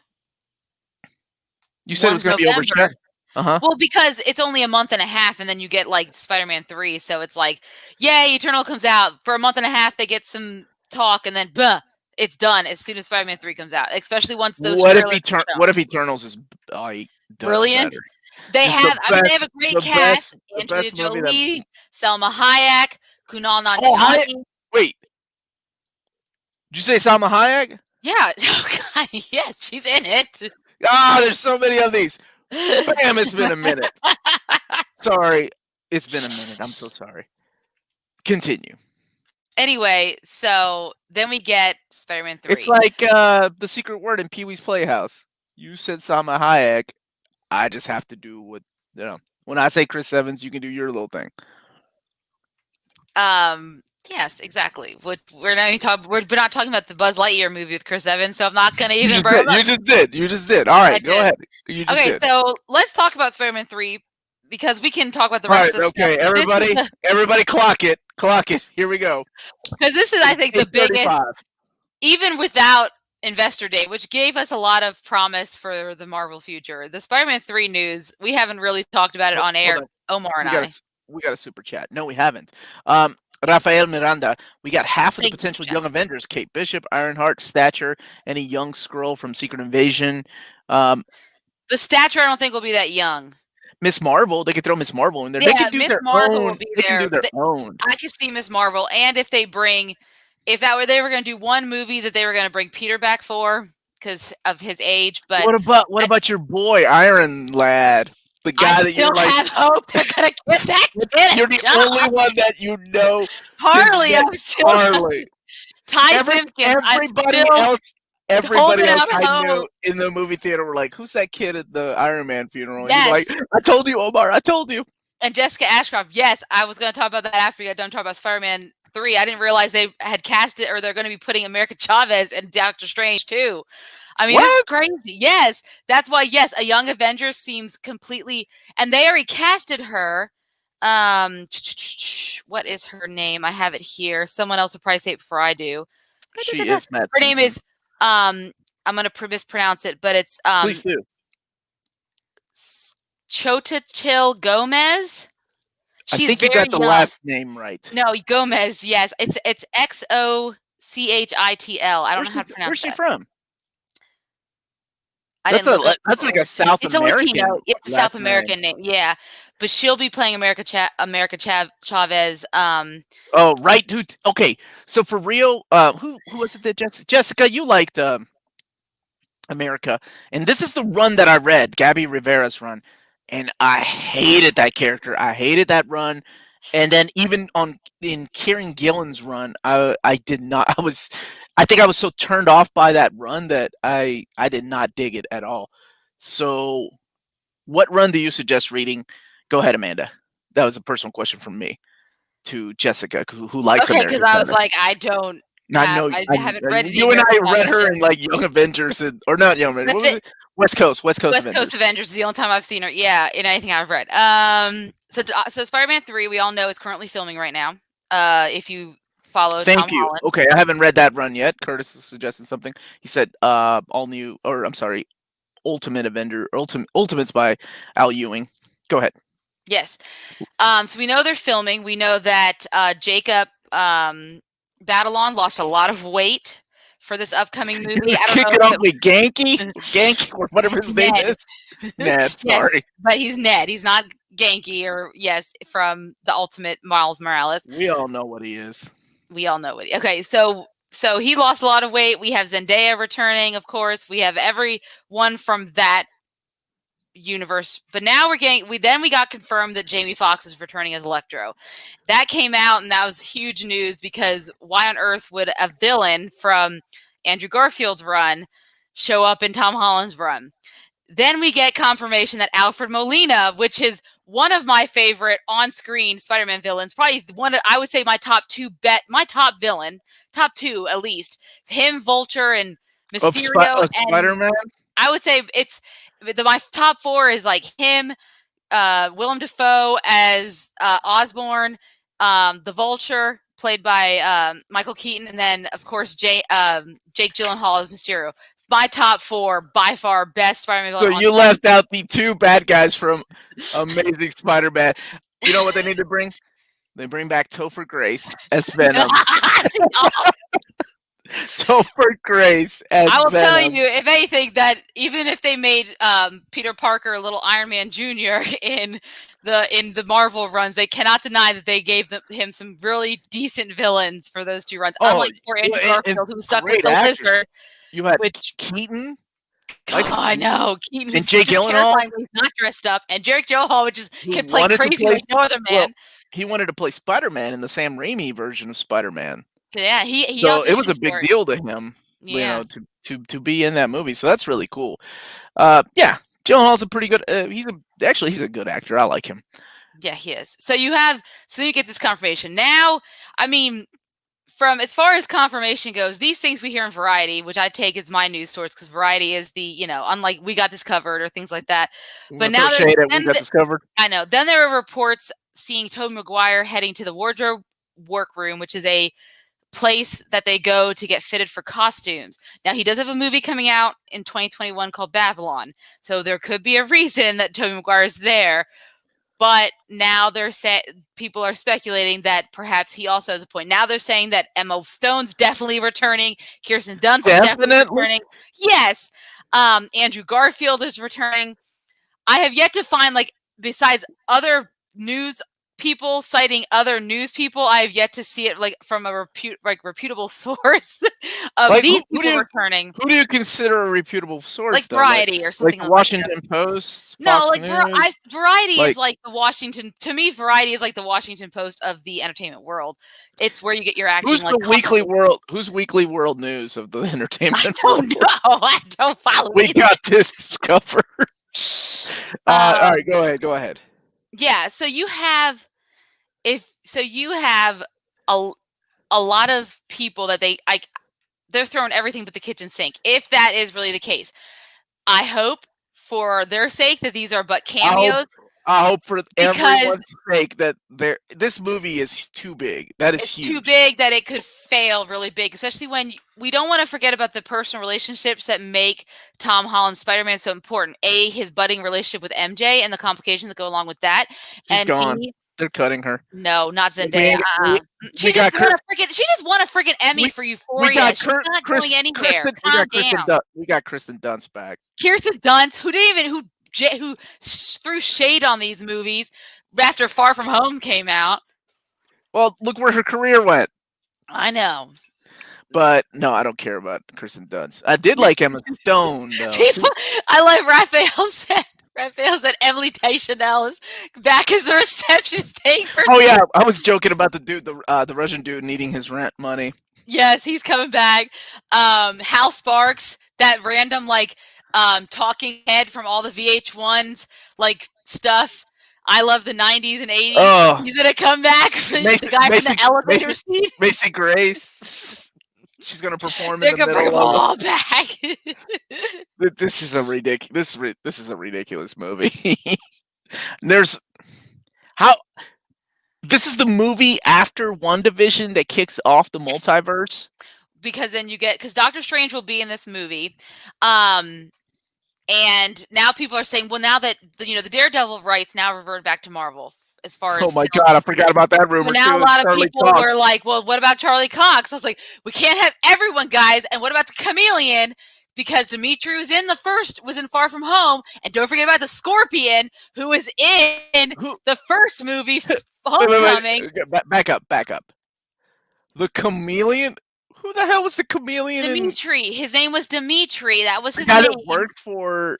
You said it was going to be overshadowed. Well, because it's only a month and a half, and then you get like Spider-Man 3, so it's like, yay, Eternal comes out. For a month and a half, they get some talk, and then it's done as soon as Spider-Man 3 comes out. Especially once those. What if Eternals is brilliant? Better? They have a great cast: Angelina Jolie, Selma Hayek, Kunal Nanjiani. Wait, did you say Salma Hayek? Yeah. Oh God, yes, she's in it. There's so many of these. Bam, it's been a minute. Sorry, it's been a minute. I'm so sorry. Continue. Anyway, so then we get Spider-Man 3. It's like the secret word in Pee-wee's Playhouse. You said Salma Hayek. I just have to do what, when I say Chris Evans, you can do your little thing. Yes, exactly. We're not talking about the Buzz Lightyear movie with Chris Evans, so I'm not going to even bring it up. You just did. All right, go ahead. So let's talk about Spider-Man 3 because we can talk about the rest of the stuff. Okay, everybody clock it. Here we go. Because this is, I think, the biggest, even without Investor Day, which gave us a lot of promise for the Marvel future. The Spider-Man 3 news, we haven't really talked about it on air, Omar and I. We got a super chat. No, we haven't. Rafael Miranda, we got half of the potential young Avengers: Kate Bishop, Ironheart, Stature, any young Skrull from Secret Invasion. The Stature, I don't think will be that young. Miss Marvel, they could throw Miss Marvel in there. Yeah, they could do Miss Marvel will be there. Can do their own. I could see Miss Marvel, and if they were going to do one movie that they were going to bring Peter back for because of his age. But what about your boy Iron Lad? The guy that you're like, I still have hope they're gonna get that kid. You're the only one that you know. Harley, I'm still Harley. Simpkins. Everybody else I knew in the movie theater were like, "Who's that kid at the Iron Man funeral?" And he's like, "I told you, Omar. I told you." And Jessica Ashcraft. Yes, I was going to talk about that after we got done talking about Spider-Man 3. I didn't realize they had cast it, or they're going to be putting America Chavez and Doctor Strange too. I mean, this is crazy. Yes, that's why. Yes, a young Avenger seems completely, and they already casted her. What is her name? I have it here. Someone else will probably say it before I do. She is Matt. Her name is I'm gonna mispronounce it, but it's Please do. Chotichil Gomez. She's I think you very got the young. last name right. No, Gomez. Yes, it's Xochitl. I don't know how to pronounce Where's she that. from? I That's didn't look up that's like a before. South It's a American. Latino. It's a South last American name. Yeah, but she'll be playing America Chavez. Oh, right, dude. Okay, so for real, who was it that Jessica? You liked America, and this is the run that I read, Gabby Rivera's run, and I hated that character. I hated that run, and then even in Kieran Gillen's run, I did not. I think I was so turned off by that run that I did not dig it at all. So, what run do you suggest reading? Go ahead, Amanda. That was a personal question from me to Jessica, who likes Okay, America. because I was like, I don't. I know I haven't read any you and I American read her Chavez in like Young Avengers or not Young Avengers. What was it? West Coast West Avengers. Coast Avengers is the only time I've seen her. Yeah, in anything I've read. So Spider-Man 3, we all know is currently filming right now. If you follow Tom Thank you. Holland. Okay, I haven't read that run yet. Curtis suggested something. He said all new, or I'm sorry, Ultimate Avenger, Ultimates by Al Ewing. Go ahead. Yes. So we know they're filming. We know that Jacob Batalon lost a lot of weight for this upcoming movie. I don't Kick know it off with Genki, or whatever his name is. Ned, sorry. Yes, but he's Ned. He's not Genki, or from the Ultimate Miles Morales. We all know what he is. We all know what he. Okay, so he lost a lot of weight. We have Zendaya returning, of course. We have everyone from that universe, but now we got confirmed that Jamie Foxx is returning as Electro. That came out, and that was huge news, because why on earth would a villain from Andrew Garfield's run show up in Tom Holland's run? Then we get confirmation that Alfred Molina, which is one of my favorite on-screen Spider-Man villains, probably I would say my top two villain, top two at least, him, Vulture, and Mysterio, of Spider-Man. I would say it's my top four is like him, Willem Dafoe as Osborn, the Vulture played by Michael Keaton, and then of course Jake Gyllenhaal as Mysterio. My top four, by far, best Spider-Man villain. So you left out the two bad guys from Amazing Spider-Man. You know what they need to bring? They bring back Topher Grace as Venom. Topher Grace as Venom. I will tell you, if anything, that even if they made Peter Parker a little Iron Man Jr. in the Marvel runs, they cannot deny that they gave him some really decent villains for those two runs. Unlike poor Andrew Garfield, who was stuck with the Lizard. You had Keaton. I know Keaton and Jake Gyllenhaal. He's not dressed up, and Jake Gyllenhaal, which can play crazy like no other man. Well, he wanted to play Spider-Man in the Sam Raimi version of Spider-Man. Yeah, he so it was a big deal to him, you know, to be in that movie. So that's really cool. Yeah, Gyllenhaal's a pretty good. He's a good actor. I like him. Yeah, he is. So you get this confirmation now. I mean, from as far as confirmation goes, these things we hear in Variety, which I take as my news source, because Variety is the, unlike We Got This Covered or things like that. But now We Got This Covered. I know. Then there were reports seeing Tobey Maguire heading to the wardrobe workroom, which is a place that they go to get fitted for costumes. Now, he does have a movie coming out in 2021 called Babylon, so there could be a reason that Tobey Maguire is there. But now people are speculating that perhaps he also has a point. Now they're saying that Emma Stone's definitely returning. Kirsten Dunst is definitely returning. Yes. Andrew Garfield is returning. I have yet to find, besides other news people citing other news people, I have yet to see it from a reputable source of these people returning. Who do you consider a reputable source? Like Variety or something like Washington Post? Fox News? Variety is like the Washington. To me, Variety is like the Washington Post of the entertainment world. It's where you get your acting. Who's the weekly world? Who's weekly world news of the entertainment world? I don't know. I don't follow. We got this covered. All right, go ahead. Yeah, so you have a lot of people that they're throwing everything but the kitchen sink. If that is really the case, I hope for their sake that these are but cameos. I hope for Because everyone's sake that this movie is too big. That is it's huge. too big that it could fail really big, especially when we don't want to forget about the personal relationships that make Tom Holland's Spider-Man so important. A, his budding relationship with MJ and the complications that go along with that. She's And gone. B, They're cutting her. no, not We, Zendaya. She just won a freaking Emmy for Euphoria. She's not going anywhere. Calm down. We got Kristen Dunst back. Kirsten Dunst, who threw shade on these movies after Far From Home came out. Well, look where her career went. I know. But no, I don't care about Kristen Dunst. I did like Emma Stone, though. I like Raphael said Emily Deschanel is back as the receptionist thing for. Oh yeah, I was joking about the dude, the Russian dude needing his rent money. Yes, he's coming back. Hal Sparks, that random talking head from all the VH1s stuff. I love the 90s and 80s. Oh, he's gonna come back. The guy from the elevator seat. Macy Grace. She's gonna perform. They're gonna bring them all back. This is a ridiculous. This is a ridiculous movie. This is the movie after WandaVision that kicks off the multiverse. Because then because Doctor Strange will be in this movie. And now people are saying, well, now that the Daredevil rights now revert back to Marvel. As far as oh my god, I forgot about that rumor. Now a lot of people were like, well, what about Charlie Cox? I was like, we can't have everyone, guys. And what about the Chameleon? Because Dimitri was in Far From Home, and don't forget about the Scorpion, who was in the first movie, Homecoming. Wait. Back up. The Chameleon. Who the hell was the Chameleon? Dimitri. His name was Dimitri. That was his name. That worked for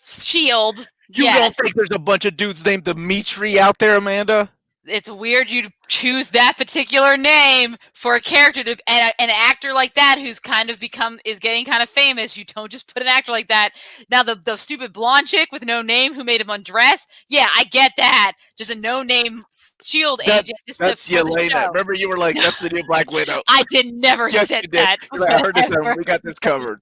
S.H.I.E.L.D. You don't think there's a bunch of dudes named Dimitri out there, Amanda? It's weird you'd choose that particular name for a character and an actor like that who's is getting kind of famous. You don't just put an actor like that. Now the stupid blonde chick with no name who made him undress. Yeah, I get that. Just a no-name S.H.I.E.L.D. agent. That's Yelena. Remember you were like, that's the new Black Widow. I never said that. I heard this one. We got this covered.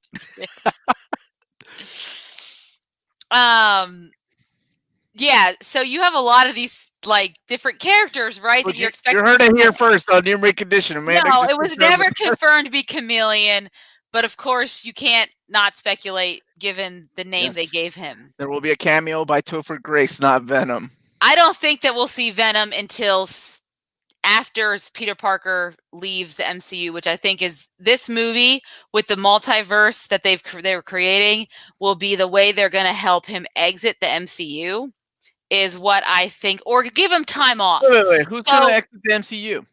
Yeah, so you have a lot of these different characters, right? That you're expecting. You heard it here first on New Recondition, Amanda. No, it was never confirmed to be Chameleon, but of course you can't not speculate given the name they gave him. There will be a cameo by Topher Grace, not Venom. I don't think that we'll see Venom until after Peter Parker leaves the MCU, which I think is this movie with the multiverse that they were creating will be the way they're going to help him exit the MCU. Is what I think, or give him time off. Wait. Who's going to exit the MCU?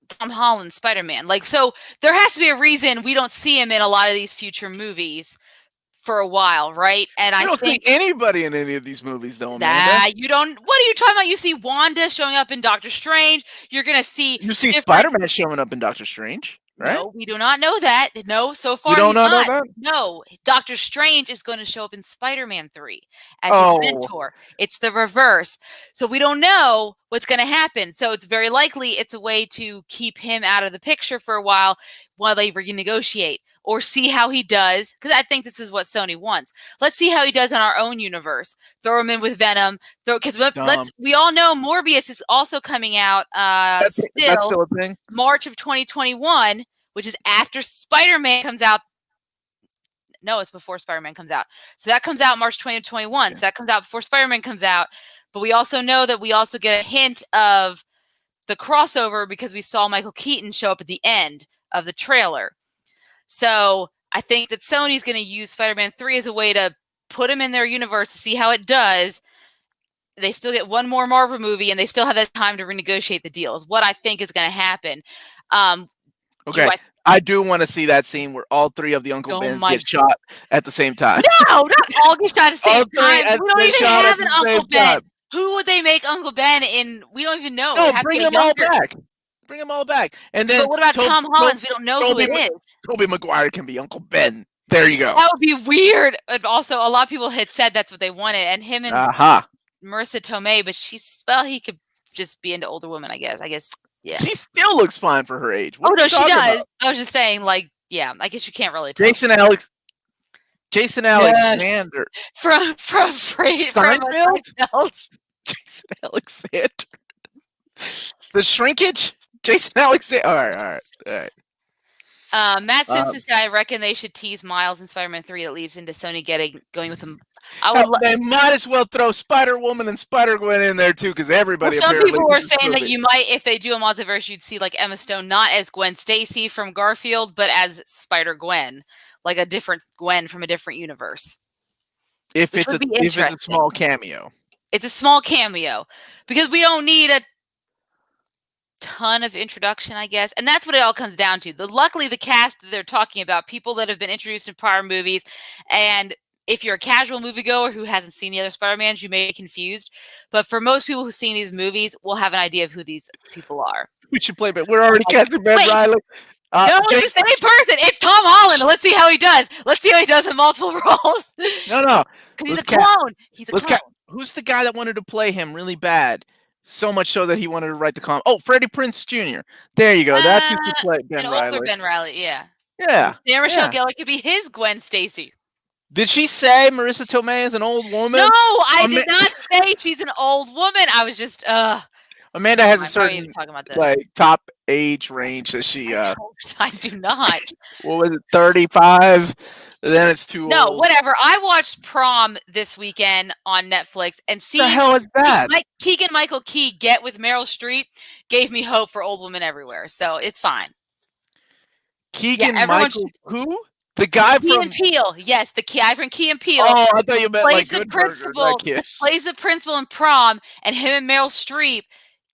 Tom Holland, Spider-Man. So there has to be a reason we don't see him in a lot of these future movies for a while, right? And I don't see anybody in any of these movies, though, Amanda. You don't. What are you talking about? You see Wanda showing up in Doctor Strange. You're going to see. You see Spider-Man showing up in Doctor Strange. Right? No, we do not know that. No, so far you don't know that? No, Doctor Strange is going to show up in Spider-Man 3 as his mentor. It's the reverse. So we don't know what's going to happen. So it's very likely it's a way to keep him out of the picture for a while they renegotiate or see how he does. Because I think this is what Sony wants. Let's see how he does in our own universe. Throw him in with Venom. Because we all know Morbius is also coming out that's still a thing. March of 2021, which is after Spider-Man comes out. No, it's before Spider-Man comes out. So that comes out March 2021. So that comes out before Spider-Man comes out. But we also know that we also get a hint of the crossover because we saw Michael Keaton show up at the end of the trailer. So I think that Sony's going to use Spider-Man 3 as a way to put him in their universe to see how it does. They still get one more Marvel movie, and they still have that time to renegotiate the deals. What I think is going to happen. Okay, I do want to see that scene where all three of the Uncle Bens get shot at the same time. No, not all get shot at the same time. We don't even have an Uncle Ben. Who would they make Uncle Ben in? We don't even know. No, bring them all back. Bring them all back. And then, but what about Tom Holland? We don't know who it is. Tobey Maguire can be Uncle Ben. There you go. That would be weird. And also, a lot of people had said that's what they wanted, and him and Marissa Tomei, but he could just be into older women, I guess. Yeah. She still looks fine for her age. What no, she does. I was just saying, I guess you can't really tell. Jason Alexander from Seinfeld. Jason Alexander. The shrinkage? Jason Alexander. All right. Matt Simpson's guy, I reckon they should tease Miles in Spider-Man 3 that leads into Sony going with him. They might as well throw Spider-Woman and Spider-Gwen in there too, because everybody. Well, some people were saying that you might, if they do a multiverse, you'd see like Emma Stone not as Gwen Stacy from Garfield, but as Spider-Gwen, like a different Gwen from a different universe. If it's a small cameo. It's a small cameo because we don't need a ton of introduction, I guess. And that's what it all comes down to. Luckily, the cast that they're talking about, people that have been introduced in prior movies, and if you're a casual moviegoer who hasn't seen the other Spider-Mans, you may be confused. But for most people who've seen these movies, we'll have an idea of who these people are. We should play, but we're already casting Ben Reilly. No, it's the same person. It's Tom Holland. Let's see how he does. Let's see how he does in multiple roles. No. Because he's a clone. He's a clone. Who's the guy that wanted to play him really bad? So much so that he wanted to write the comic. Oh, Freddie Prinze Jr. There you go. That's who could play Ben Reilly. Older Ben Reilly, yeah. Yeah. Sarah Michelle Gellar could be his Gwen Stacy. Did she say Marissa Tomei is an old woman? No, I did not say she's an old woman. I was just Amanda has a certain like top age range that she I do not. What was it, 35? Then it's too old. No, whatever. I watched Prom this weekend on Netflix and see the hell is that? Keegan-Michael Key get with Meryl Streep gave me hope for old women everywhere. So it's fine. Keegan-Michael who? The guy Key from and Peele. Yes, the guy from Key and Peele. Oh, I thought you meant plays like the principal. Plays the principal in Prom, and him and Meryl Streep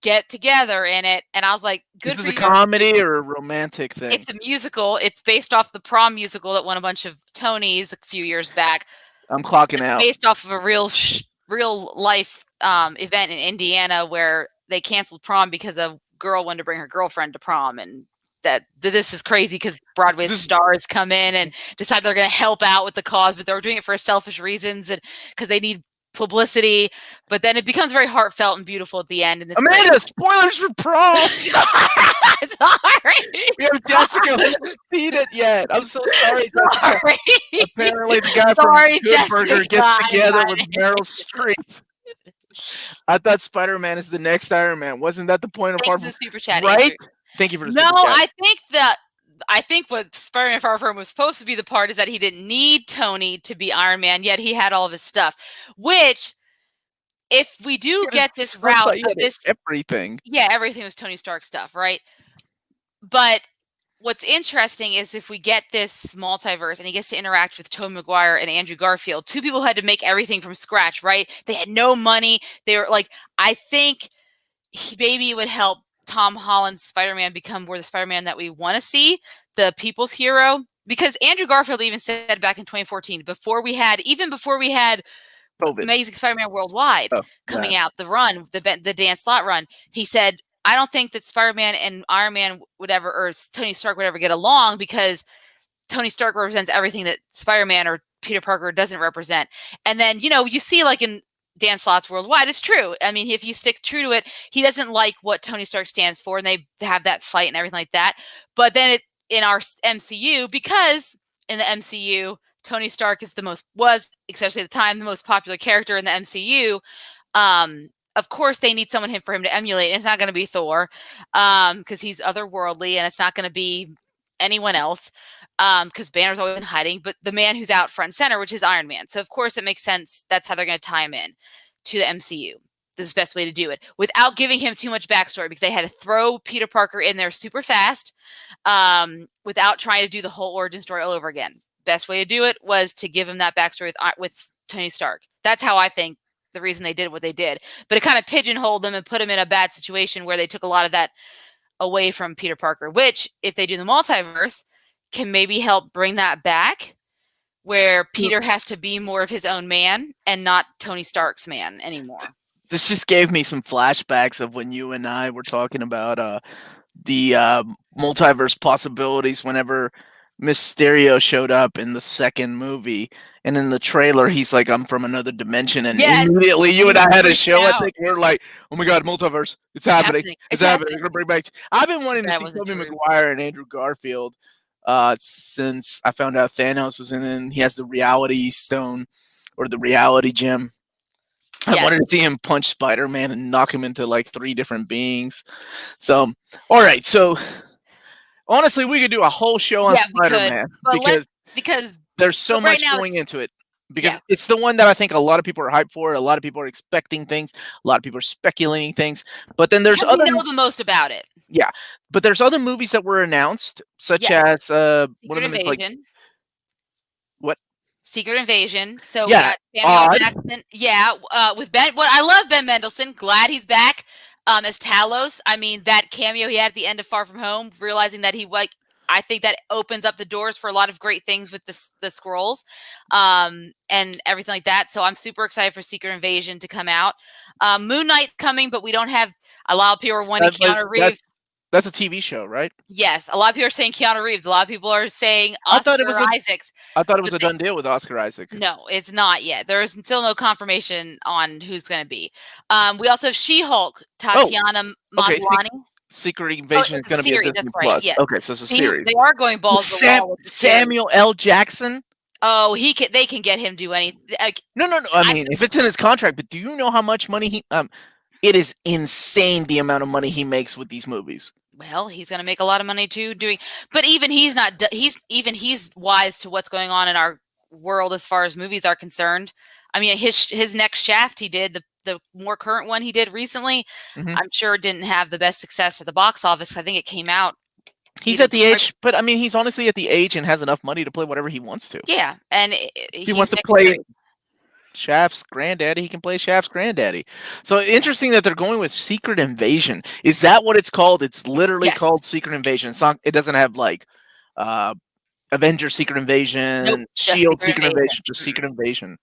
get together in it, and I was like, good for you. Is this a comedy or a romantic thing? It's a musical. It's based off the Prom musical that won a bunch of Tonys a few years back. I'm clocking out. Based off of a real life event in Indiana where they canceled prom because a girl wanted to bring her girlfriend to prom, and this is crazy because Broadway's stars come in and decide they're going to help out with the cause, but they're doing it for selfish reasons and because they need publicity. But then it becomes very heartfelt and beautiful at the end. And Amanda, spoilers for Prom. Sorry. We have Jessica who hasn't seen it yet. I'm so sorry. Sorry. Apparently, the guy from Good Burger gets together with Meryl Streep. I thought Spider-Man is the next Iron Man. Wasn't that the point of Thank you for the super chat, right? Andrew. Thank you for the super chat. I think what Spider-Man Far From was supposed to be the part is that he didn't need Tony to be Iron Man, yet he had all of his stuff. Which, if we do get this route of this, everything was Tony Stark stuff, right? But what's interesting is if we get this multiverse and he gets to interact with Tobey Maguire and Andrew Garfield, two people who had to make everything from scratch, right? They had no money. They were like, I think maybe it would help Tom Holland's Spider-Man become more the Spider-Man that we want to see, the people's hero. Because Andrew Garfield even said back in 2014, before we had COVID. Amazing Spider-Man Worldwide coming out, the Dan Slott run, he said, I don't think that Spider-Man and Iron Man would ever, or Tony Stark would ever get along because Tony Stark represents everything that Spider-Man or Peter Parker doesn't represent. And then, you see like in Dan Slott's Worldwide, it's true. I mean, if you stick true to it, he doesn't like what Tony Stark stands for, and they have that fight and everything like that. But then in our MCU, because in the MCU, Tony Stark was, especially at the time, the most popular character in the MCU. Of course, they need someone for him to emulate. And it's not going to be Thor because he's otherworldly, and it's not going to be anyone else because Banner's always in hiding. But the man who's out front and center, which is Iron Man. So, of course, it makes sense. That's how they're going to tie him in to the MCU. This is the best way to do it without giving him too much backstory because they had to throw Peter Parker in there super fast without trying to do the whole origin story all over again. Best way to do it was to give him that backstory with Tony Stark. That's how I think the reason they did what they did. But it kind of pigeonholed them and put them in a bad situation where they took a lot of that away from Peter Parker, which, if they do the multiverse, can maybe help bring that back where Peter has to be more of his own man and not Tony Stark's man anymore. This just gave me some flashbacks of when you and I were talking about the multiverse possibilities whenever Mysterio showed up in the second movie, and in the trailer he's like, I'm from another dimension, and immediately you and I had a show. I think we're like, oh my god, multiverse, it's happening. It's happening. We're gonna bring back. I've been wanting to see Tobey Maguire and Andrew Garfield since I found out Thanos was in it, and he has the reality stone or the reality gem. I Yes. wanted to see him punch Spider-Man and knock him into like 3 different beings. So, all right. So, honestly, we could do a whole show on Yeah, we could. Spider-Man But because because there's so right much now going it's into it. Because yeah, it's the one that I think a lot of people are hyped for. A lot of people are expecting things. A lot of people are speculating things. But then there's because we other, know the most about it. yeah. But there's other movies that were announced, such Yes. as one of Secret them is like Invasion. what? Secret Invasion. So we Yeah, got Samuel Odd. Jackson. Yeah, with Ben. Well, I love Ben Mendelsohn. Glad he's back as Talos. I mean, that cameo he had at the end of Far From Home, realizing that he like. I think that opens up the doors for a lot of great things with the scrolls, and everything like that. So I'm super excited for Secret Invasion to come out. Moon Knight coming, but we don't have a lot of people are wanting That, but Keanu Reeves. that's a TV show, right? Yes, a lot of people are saying Keanu Reeves. A lot of people are saying I thought it Oscar was a Isaacs. I thought it was But a done deal with Oscar Isaac. no, it's not yet. There is still no confirmation on who's going to be. We also have She-Hulk, Oh, Tatiana okay. Maslany. Secret Oh, Invasion is it's a going to be a series. That's Disney right. Plus. Yes, Okay, so it's a series. they are going balls to the wall with the series. Samuel L. Jackson. Oh, they can get him do anything. No, no, no. I mean, if it's in his contract, but do you know how much money he? It is insane the amount of money he makes with these movies. Well, he's going to make a lot of money too doing. But even he's not. He's wise to what's going on in our world as far as movies are concerned. I mean, his next Shaft he did the more current one he did recently. Mhm. I'm sure didn't have the best success at the box office. I think it came out. He's either at the before- age, but I mean, he's honestly at the age and has enough money to play whatever he wants to. Yeah, and He wants to play Shaft's granddaddy. He can play Shaft's granddaddy. So interesting that they're going with Secret Invasion. Is that what it's called? It's literally Yes. called Secret Invasion. It's not, it doesn't have like Avengers Secret Invasion, Nope, just Shield Secret Secret Invasion. Invasion, just Secret Invasion.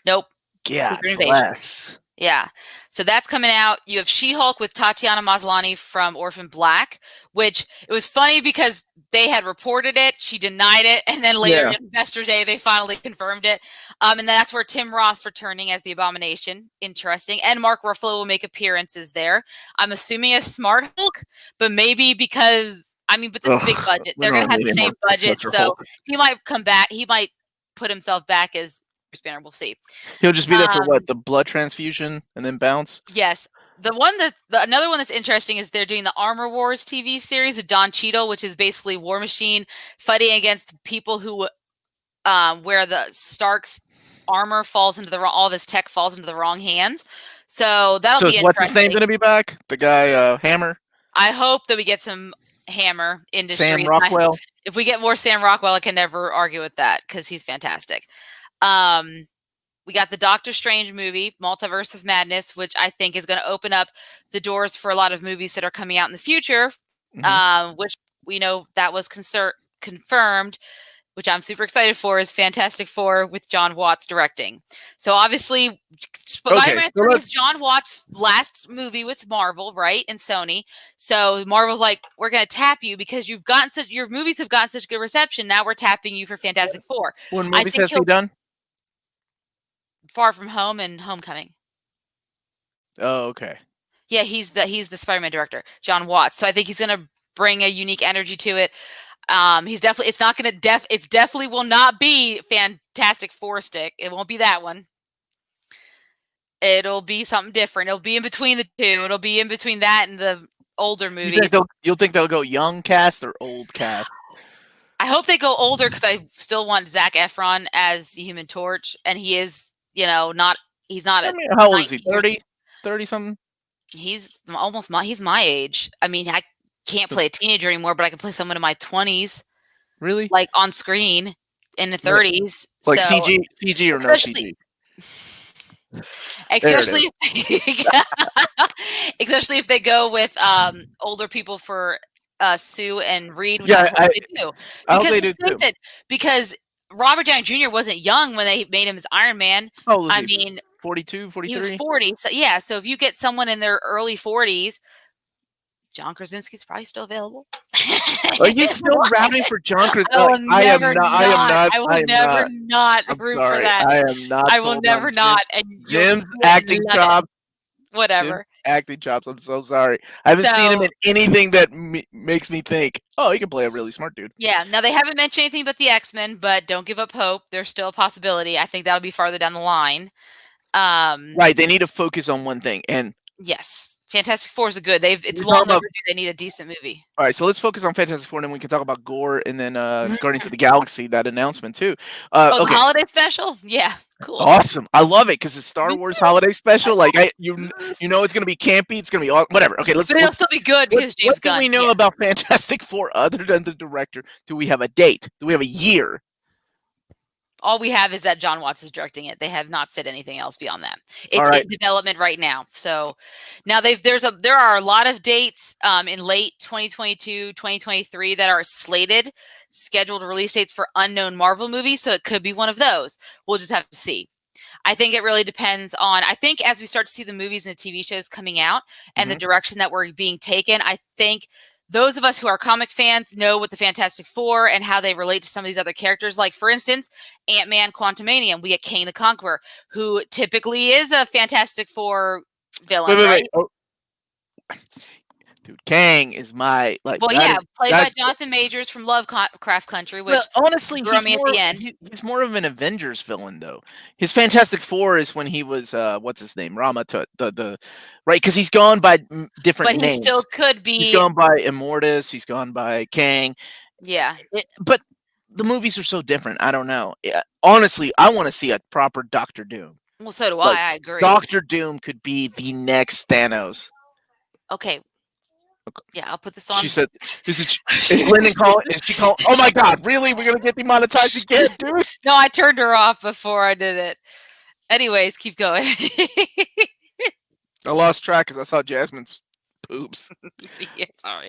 Nope. God Secret Invasion. bless. Yeah. So that's coming out. You have She-Hulk with Tatiana Maslany from Orphan Black, which it was funny because they had reported it, she denied it, and then later Yeah. Investor Day they finally confirmed it. And that's where Tim Roth returning as the Abomination. Interesting. And Mark Ruffalo will make appearances there. I'm assuming a Smart Hulk, but maybe because but it's a big budget. we They're don't gonna have need the any same more budget, Professor so Hulk. he might come back. He might put himself back as Bruce Banner. We'll see. He'll just be there for what, the blood transfusion and then bounce? Yes. Another one that's interesting is they're doing the Armor Wars TV series with Don Cheadle, which is basically War Machine fighting against people who, where the Stark's armor falls into all of his tech falls into the wrong hands. So that'll be So what's his name interesting. going to be back? The guy Hammer? I hope that we get some Hammer industry. Sam Rockwell? If we get more Sam Rockwell, I can never argue with that because he's fantastic. We got the Doctor Strange movie, Multiverse of Madness, which I think is going to open up the doors for a lot of movies that are coming out in the future, which we know that was confirmed, which I'm super excited for, is Fantastic Four with John Watts directing. So obviously, Spider-Man is John Watts' last movie with Marvel, right, and Sony. So Marvel's like, we're going to tap you because your movies have gotten such good reception. Now we're tapping you for Fantastic Four. What movies has he done? Far From Home and Homecoming. Oh, okay. Yeah, he's the Spider-Man director, John Watts. So I think he's gonna bring a unique energy to it. It definitely will not be Fantastic Four stick. It won't be that one. It'll be something different. It'll be in between the two. It'll be in between that and the older movies. You'll think they'll go young cast or old cast? I hope they go older because I still want Zac Efron as the Human Torch, and he is. He's not. How old is he? 30 something? He's he's my age. I mean, I can't play a teenager anymore, but I can play someone in my 20s. Really? Like on screen in the 30s. Like CG or no CG? Especially if they go with older people for Sue and Reed, which I hope they do. I hope they do too. Because Robert Downey Jr. wasn't young when they made him as Iron Man. How old is he? 42, 43? He was 40. So yeah, so if you get someone in their early 40s, John Krasinski's probably still available. Are you still rooting for John Krasinski? I will never not root for that. I am not. I will never not. And Jim's acting chops. Whatever. Acting chops. I'm so sorry. I haven't seen him in anything that makes me think, oh, he can play a really smart dude. Yeah. Now, they haven't mentioned anything but the X-Men, but don't give up hope. There's still a possibility. I think that'll be farther down the line. Right, they need to focus on one thing, and Yes, Fantastic Four is a good. It's we're talking long about overdue. They need a decent movie. all right, so let's focus on Fantastic Four, and then we can talk about Gore, and then Guardians of the Galaxy, that announcement too. Oh, the Okay, holiday special? Yeah, cool. awesome. I love it because it's Star Me Wars too. holiday special. Like you know, it's gonna be campy. It's gonna be whatever. Okay, But it'll still be good because James what do Gunn. we know Yeah. about Fantastic Four other than the director? Do we have a date? Do we have a year? All we have is that John Watts is directing it. They have not said anything else beyond that. All It's right. in development right now. So now there are a lot of dates in late 2022, 2023 that are slated, scheduled release dates for unknown Marvel movies. So it could be one of those. We'll just have to see. I think it really depends on, I think as we start to see the movies and the TV shows coming out and the direction that we're being taken, I think those of us who are comic fans know what the Fantastic Four and how they relate to some of these other characters. Like, for instance, Ant-Man Quantumanium, we get Kang the Conqueror, who typically is a Fantastic Four villain, right? Oh. Dude, Kang is my like. Well, yeah, played by Jonathan Majors from Lovecraft Country, which honestly, grew on me at the end. he's more of an Avengers villain though. His Fantastic Four is when he was what's his name, Rama, the right, because he's gone by different But names. he still could be. He's gone by Immortus. He's gone by Kang. Yeah, but the movies are so different. I don't know. Honestly, I want to see a proper Doctor Doom. Well, so do Like, I agree. Doctor Doom could be the next Thanos. Okay. Yeah, I'll put this on. She said, "Is Lyndon calling? Is she calling? Oh my God, really? We're gonna get demonetized again, dude?" No, I turned her off before I did it. Anyways, keep going. I lost track because I saw Jasmine's poops. Yeah, sorry.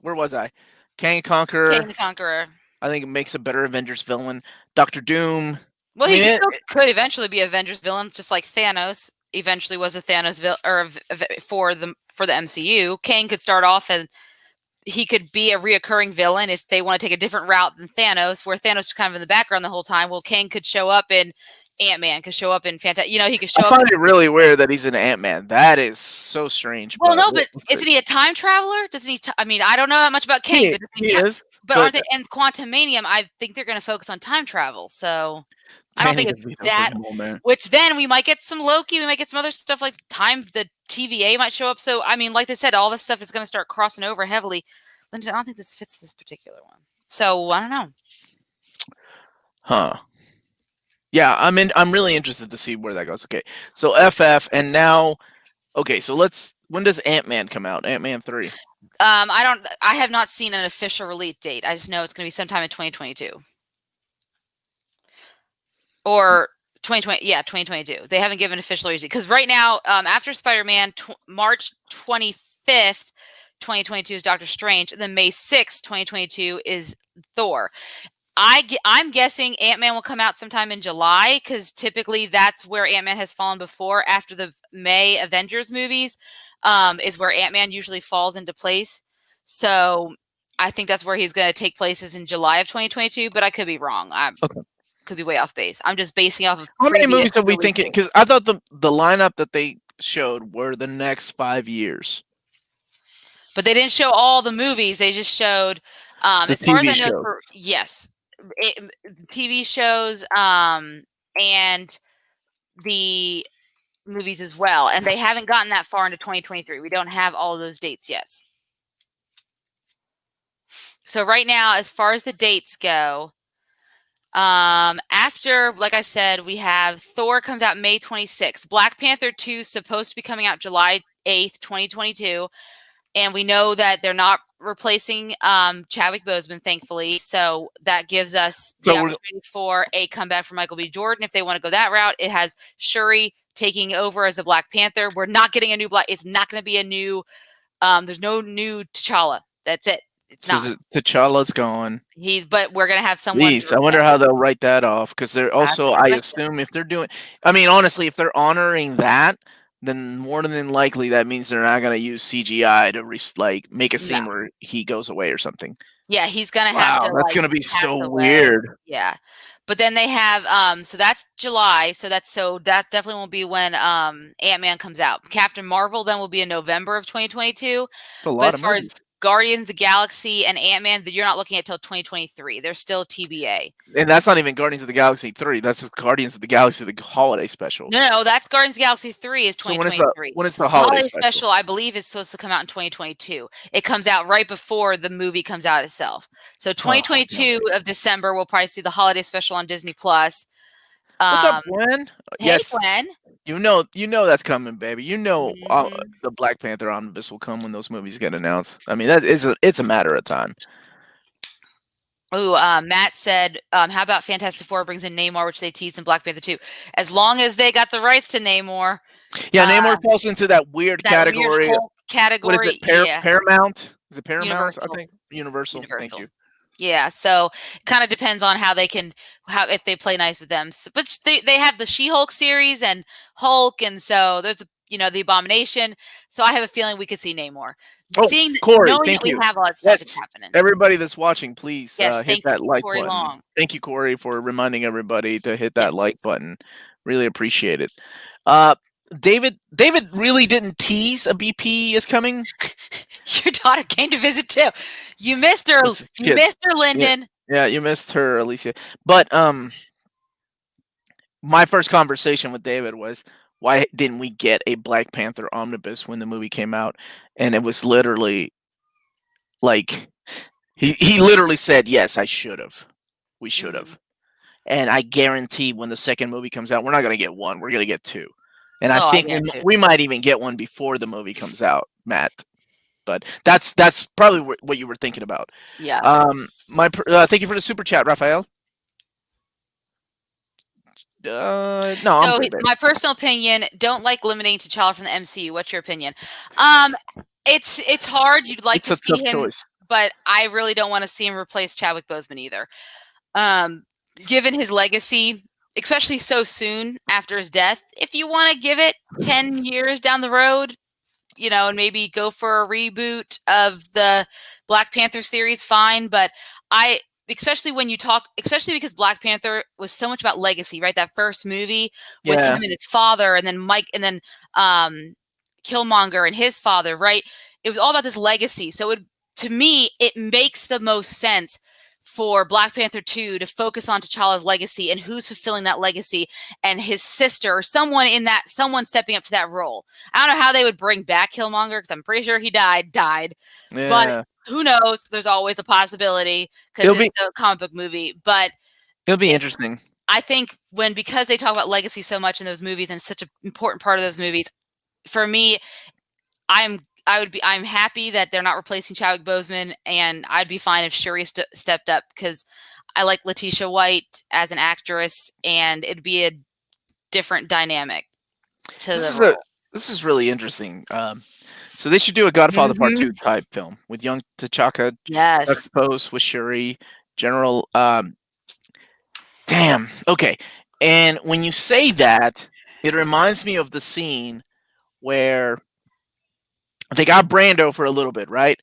Where was I? Kang Conqueror. Kang the Conqueror. I think it makes a better Avengers villain. Doctor Doom. Well, he still could eventually be Avengers villain, just like Thanos eventually was a Thanos for the MCU. Kang could start off and he could be a reoccurring villain if they want to take a different route than Thanos, where Thanos was kind of in the background the whole time. Well, Kang could show up in Ant-Man, could show up in Fantastic. He could show up. I find it really weird that he's an Ant-Man. That is so strange. Well, no, but isn't he a time traveler? Doesn't he? I mean, I don't know that much about Kang, but he is. But aren't they in Quantumanium? I think they're going to focus on time travel. So I don't think it's that. Which then we might get some Loki. We might get some other stuff like the TVA might show up. So I mean, like they said, all this stuff is going to start crossing over heavily. I don't think this fits this particular one. So I don't know. Huh. Yeah, I'm really interested to see where that goes. Okay, so FF, and now, okay, so when does Ant-Man come out? Ant-Man 3. I have not seen an official release date. I just know it's going to be sometime in 2022. Or 2020, yeah, 2022. They haven't given official release date because right now, after Spider-Man, March 25th, 2022 is Doctor Strange, and then May 6th, 2022 is Thor. I'm guessing Ant-Man will come out sometime in July because typically that's where Ant-Man has fallen before. After the May Avengers movies, is where Ant-Man usually falls into place. So I think that's where he's going to take place is in July of 2022, but I could be wrong. Could be way off base. I'm just basing off of how many movies are we thinking? Because I thought the lineup that they showed were the next 5 years. But they didn't show all the movies. They just showed, as far as I know, yes, TV shows and the movies as well. And they haven't gotten that far into 2023. We don't have all of those dates yet. So right now, as far as the dates go, after, like I said, we have Thor comes out May 26th. Black Panther 2 is supposed to be coming out July 8th, 2022. And we know that they're not replacing Chadwick Boseman, thankfully. So that gives us the opportunity for a comeback for Michael B. Jordan. If they want to go that route, it has Shuri taking over as the Black Panther. We're not getting a new It's not going to be a new. There's no new T'Challa. That's it. It's not. T'Challa's gone. But we're gonna have someone. Please, I wonder how they'll write that off because they're also. I assume if they're doing. I mean, honestly, if they're honoring that, then more than likely that means they're not gonna use CGI to make a scene where he goes away or something. Yeah, he's gonna have to. That's gonna be so weird. Yeah, but then they have. So that's July. So that definitely won't be when Ant-Man comes out. Captain Marvel then will be in November of 2022. It's a lot of movies. Guardians of the Galaxy and Ant-Man that you're not looking at till 2023. They're still TBA. And that's not even Guardians of the Galaxy 3. That's just Guardians of the Galaxy, the holiday special. No, that's Guardians of the Galaxy 3 is So 2023. when is the The holiday holiday special? special, I believe, is supposed to come out in 2022. It comes out right before the movie comes out itself. So 2022 of December, we'll probably see the holiday special on Disney Plus. What's up, Gwen? Hey, Yes, Gwen. you know that's coming, baby. You know Mhm. the Black Panther omnibus will come when those movies get announced. I mean, it's a matter of time. Ooh, Matt said, how about Fantastic Four brings in Namor, which they teased in Black Panther 2? As long as they got the rights to Namor. Yeah, Namor falls into that weird category. Weird category. What is it? Yeah. Paramount? Is it Paramount? Universal. I think Universal. Thank you. Yeah, so kind of depends on how if they play nice with them. So, but they have the She-Hulk series and Hulk, and so there's the Abomination. So I have a feeling we could see Namor. Corey, knowing thank that you. We have all that stuff that's happening. Everybody that's watching, please hit that like Corey button. Long. Thank you, Corey, for reminding everybody to hit that like button. Really appreciate it. David really didn't tease a BP is coming. Your daughter came to visit too. You missed her. You missed her, Lyndon. Yeah, you missed her, Alicia. But my first conversation with David was, why didn't we get a Black Panther omnibus when the movie came out? And it was literally like he literally said, yes, I should have. We should have. And I guarantee when the second movie comes out, we're not going to get one. We're going to get two. And I think we might even get one before the movie comes out, Matt. But that's probably what you were thinking about. Yeah. Thank you for the super chat, Raphael. No. So my personal opinion, don't like limiting T'Challa from the MCU. What's your opinion? It's hard. You'd like to see him, choice. But I really don't want to see him replace Chadwick Boseman either. Given his legacy, especially so soon after his death, if you want to give it 10 years down the road, and maybe go for a reboot of the Black Panther series, fine. But especially because Black Panther was so much about legacy, right? That first movie with him and his father, and then Mike, and then Killmonger and his father, right? It was all about this legacy. So to me, it makes the most sense for Black Panther 2 to focus on T'Challa's legacy and who's fulfilling that legacy, and his sister or someone stepping up to that role. I don't know how they would bring back Killmonger, because I'm pretty sure he died. Yeah. But who knows? There's always a possibility because it's a comic book movie. But it'll be interesting. I think because they talk about legacy so much in those movies, and it's such an important part of those movies, for me, I'm happy that they're not replacing Chadwick Boseman, and I'd be fine if Shuri stepped up, because I like Letitia White as an actress, and it'd be a different dynamic to the role. This is really interesting. So they should do a Godfather Part 2 type film with young T'Chaka, juxtaposed with Shuri, General. Damn. Okay. And when you say that, it reminds me of the scene where they got Brando for a little bit, right?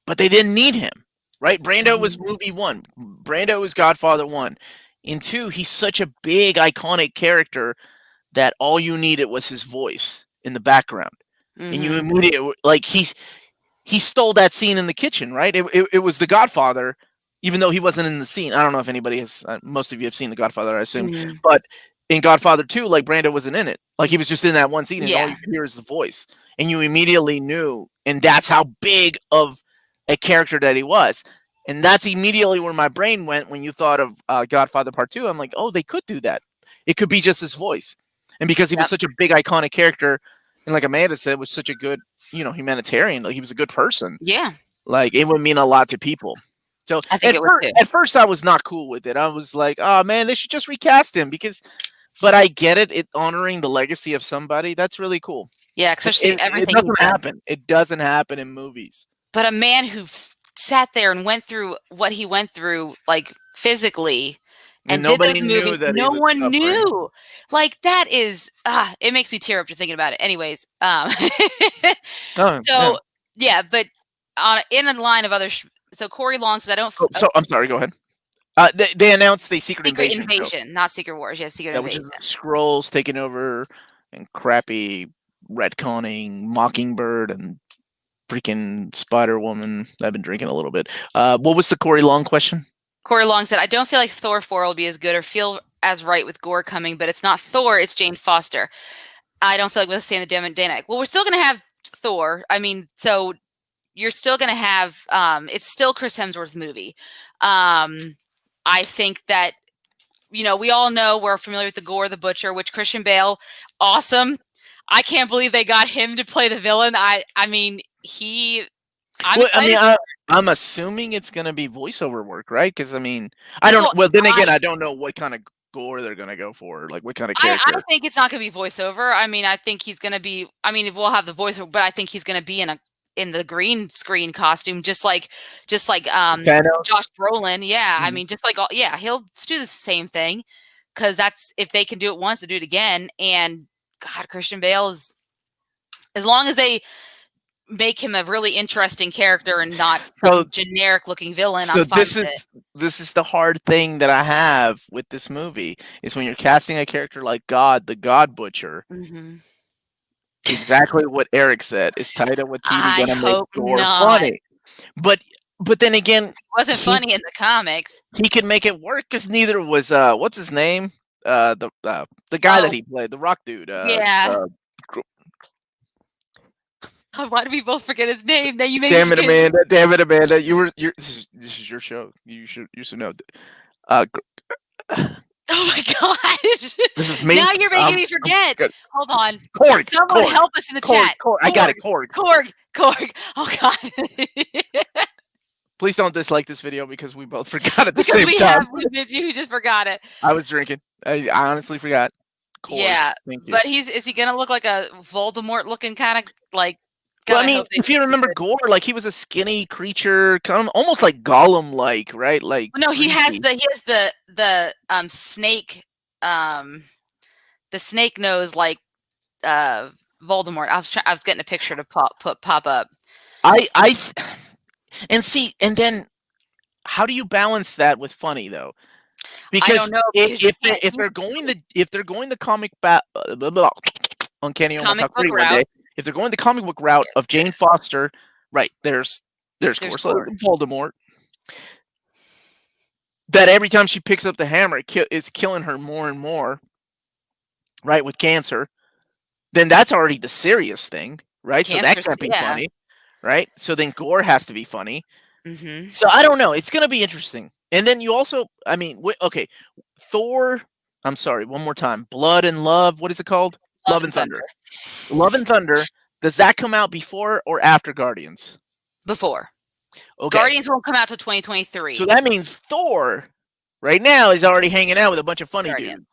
But they didn't need him, right? Brando was movie 1. Brando was Godfather 1. In 2, he's such a big, iconic character that all you needed was his voice in the background. And you immediately, like, he stole that scene in the kitchen, right? It was the Godfather, even though he wasn't in the scene. I don't know if anybody has, most of you have seen the Godfather, I assume. But in Godfather 2, like, Brando wasn't in it. Like, he was just in that one scene, and all you could hear is the voice. And you immediately knew, and that's how big of a character that he was. And that's immediately where my brain went when you thought of Godfather Part 2. I'm like, oh, they could do that. It could be just his voice. And because he was such a big, iconic character, and like Amanda said, was such a good, humanitarian, like, he was a good person. Yeah. Like, it would mean a lot to people. So I think at first I was not cool with it. I was like, oh, man, they should just recast him but I get it. It honoring the legacy of somebody. That's really cool. Yeah, especially everything. It doesn't happen. It doesn't happen in movies. But a man who sat there and went through what he went through, like, physically, and did those movies, no one knew. Like, that is, it makes me tear up just thinking about it. Anyways, but in a line of other, so Corey Long says, I don't. So I'm sorry. Go ahead. They announced the Secret Invasion, not Secret Wars. Yeah, Secret Invasion. Which is Skrulls taking over and crappy retconning Mockingbird and freaking Spider Woman. I've been drinking a little bit. What was the Corey Long question? Corey Long said, I don't feel like Thor 4 will be as good or feel as right with Gore coming, but it's not Thor, it's Jane Foster. I don't feel like we'll stay in the dynamic. Well, we're still going to have Thor. I mean, so you're still going to have, it's still Chris Hemsworth's movie. I think that, we all know we're familiar with the Gore the Butcher, which Christian Bale, awesome. I can't believe they got him to play the villain. I'm excited. I'm assuming it's going to be voiceover work, right? Because I don't. Well, then again, I don't know what kind of Gore they're going to go for. Like, what kind of character? I think it's not going to be voiceover. I think he's going to be. We'll have the voiceover, but I think he's going to be in the green screen costume, just like Thanos? Josh Brolin. Yeah, just like he'll do the same thing, because that's, if they can do it once, to do it again. And God, Christian Bale is, as long as they make him a really interesting character and not some generic looking villain. I'm fine with it. This is the hard thing that I have with this movie, is when you're casting a character like God, the God Butcher. Mm-hmm. Exactly what Eric said. Is Taika Waititi going to make Gore not. funny? But then again, he wasn't funny in the comics. He could make it work, because neither was what's his name? The guy that he played, the Rock dude. Why did we both forget his name? Now you made Damn it, Amanda! Damn it, Amanda! This is your show. You should know. Oh my gosh! This is me. Now you're making me forget. Hold on. Korg. Someone help us in the chat. Korg. I got it. Korg. Oh God. Please don't dislike this video, because we both forgot at the same time. You just forgot it. I was drinking. I honestly forgot. Korg. Yeah, but is he gonna look like a Voldemort looking kind of like? Well, if you remember Gore, like, he was a skinny creature, kind of almost like Gollum-like, right? Like, no, he has the snake, the snake nose, like Voldemort. I was getting a picture to pop up. And then how do you balance that with funny, though? Because I don't know, if they're going the comic Uncanny Omar talk one day. If they're going the comic book route of Jane Foster, right, there's Voldemort. That every time she picks up the hammer, it's killing her more and more, right, with cancer. Then that's already the serious thing, right? So that can't be funny, right? So then Gore has to be funny. Mm-hmm. So I don't know. It's going to be interesting. And then you also, Thor, I'm sorry, one more time. Blood and Love, what is it called? Love and Thunder. Love and Thunder. Does that come out before or after Guardians? Before. Okay. Guardians won't come out till 2023. So that means Thor, right now, is already hanging out with a bunch of funny dudes.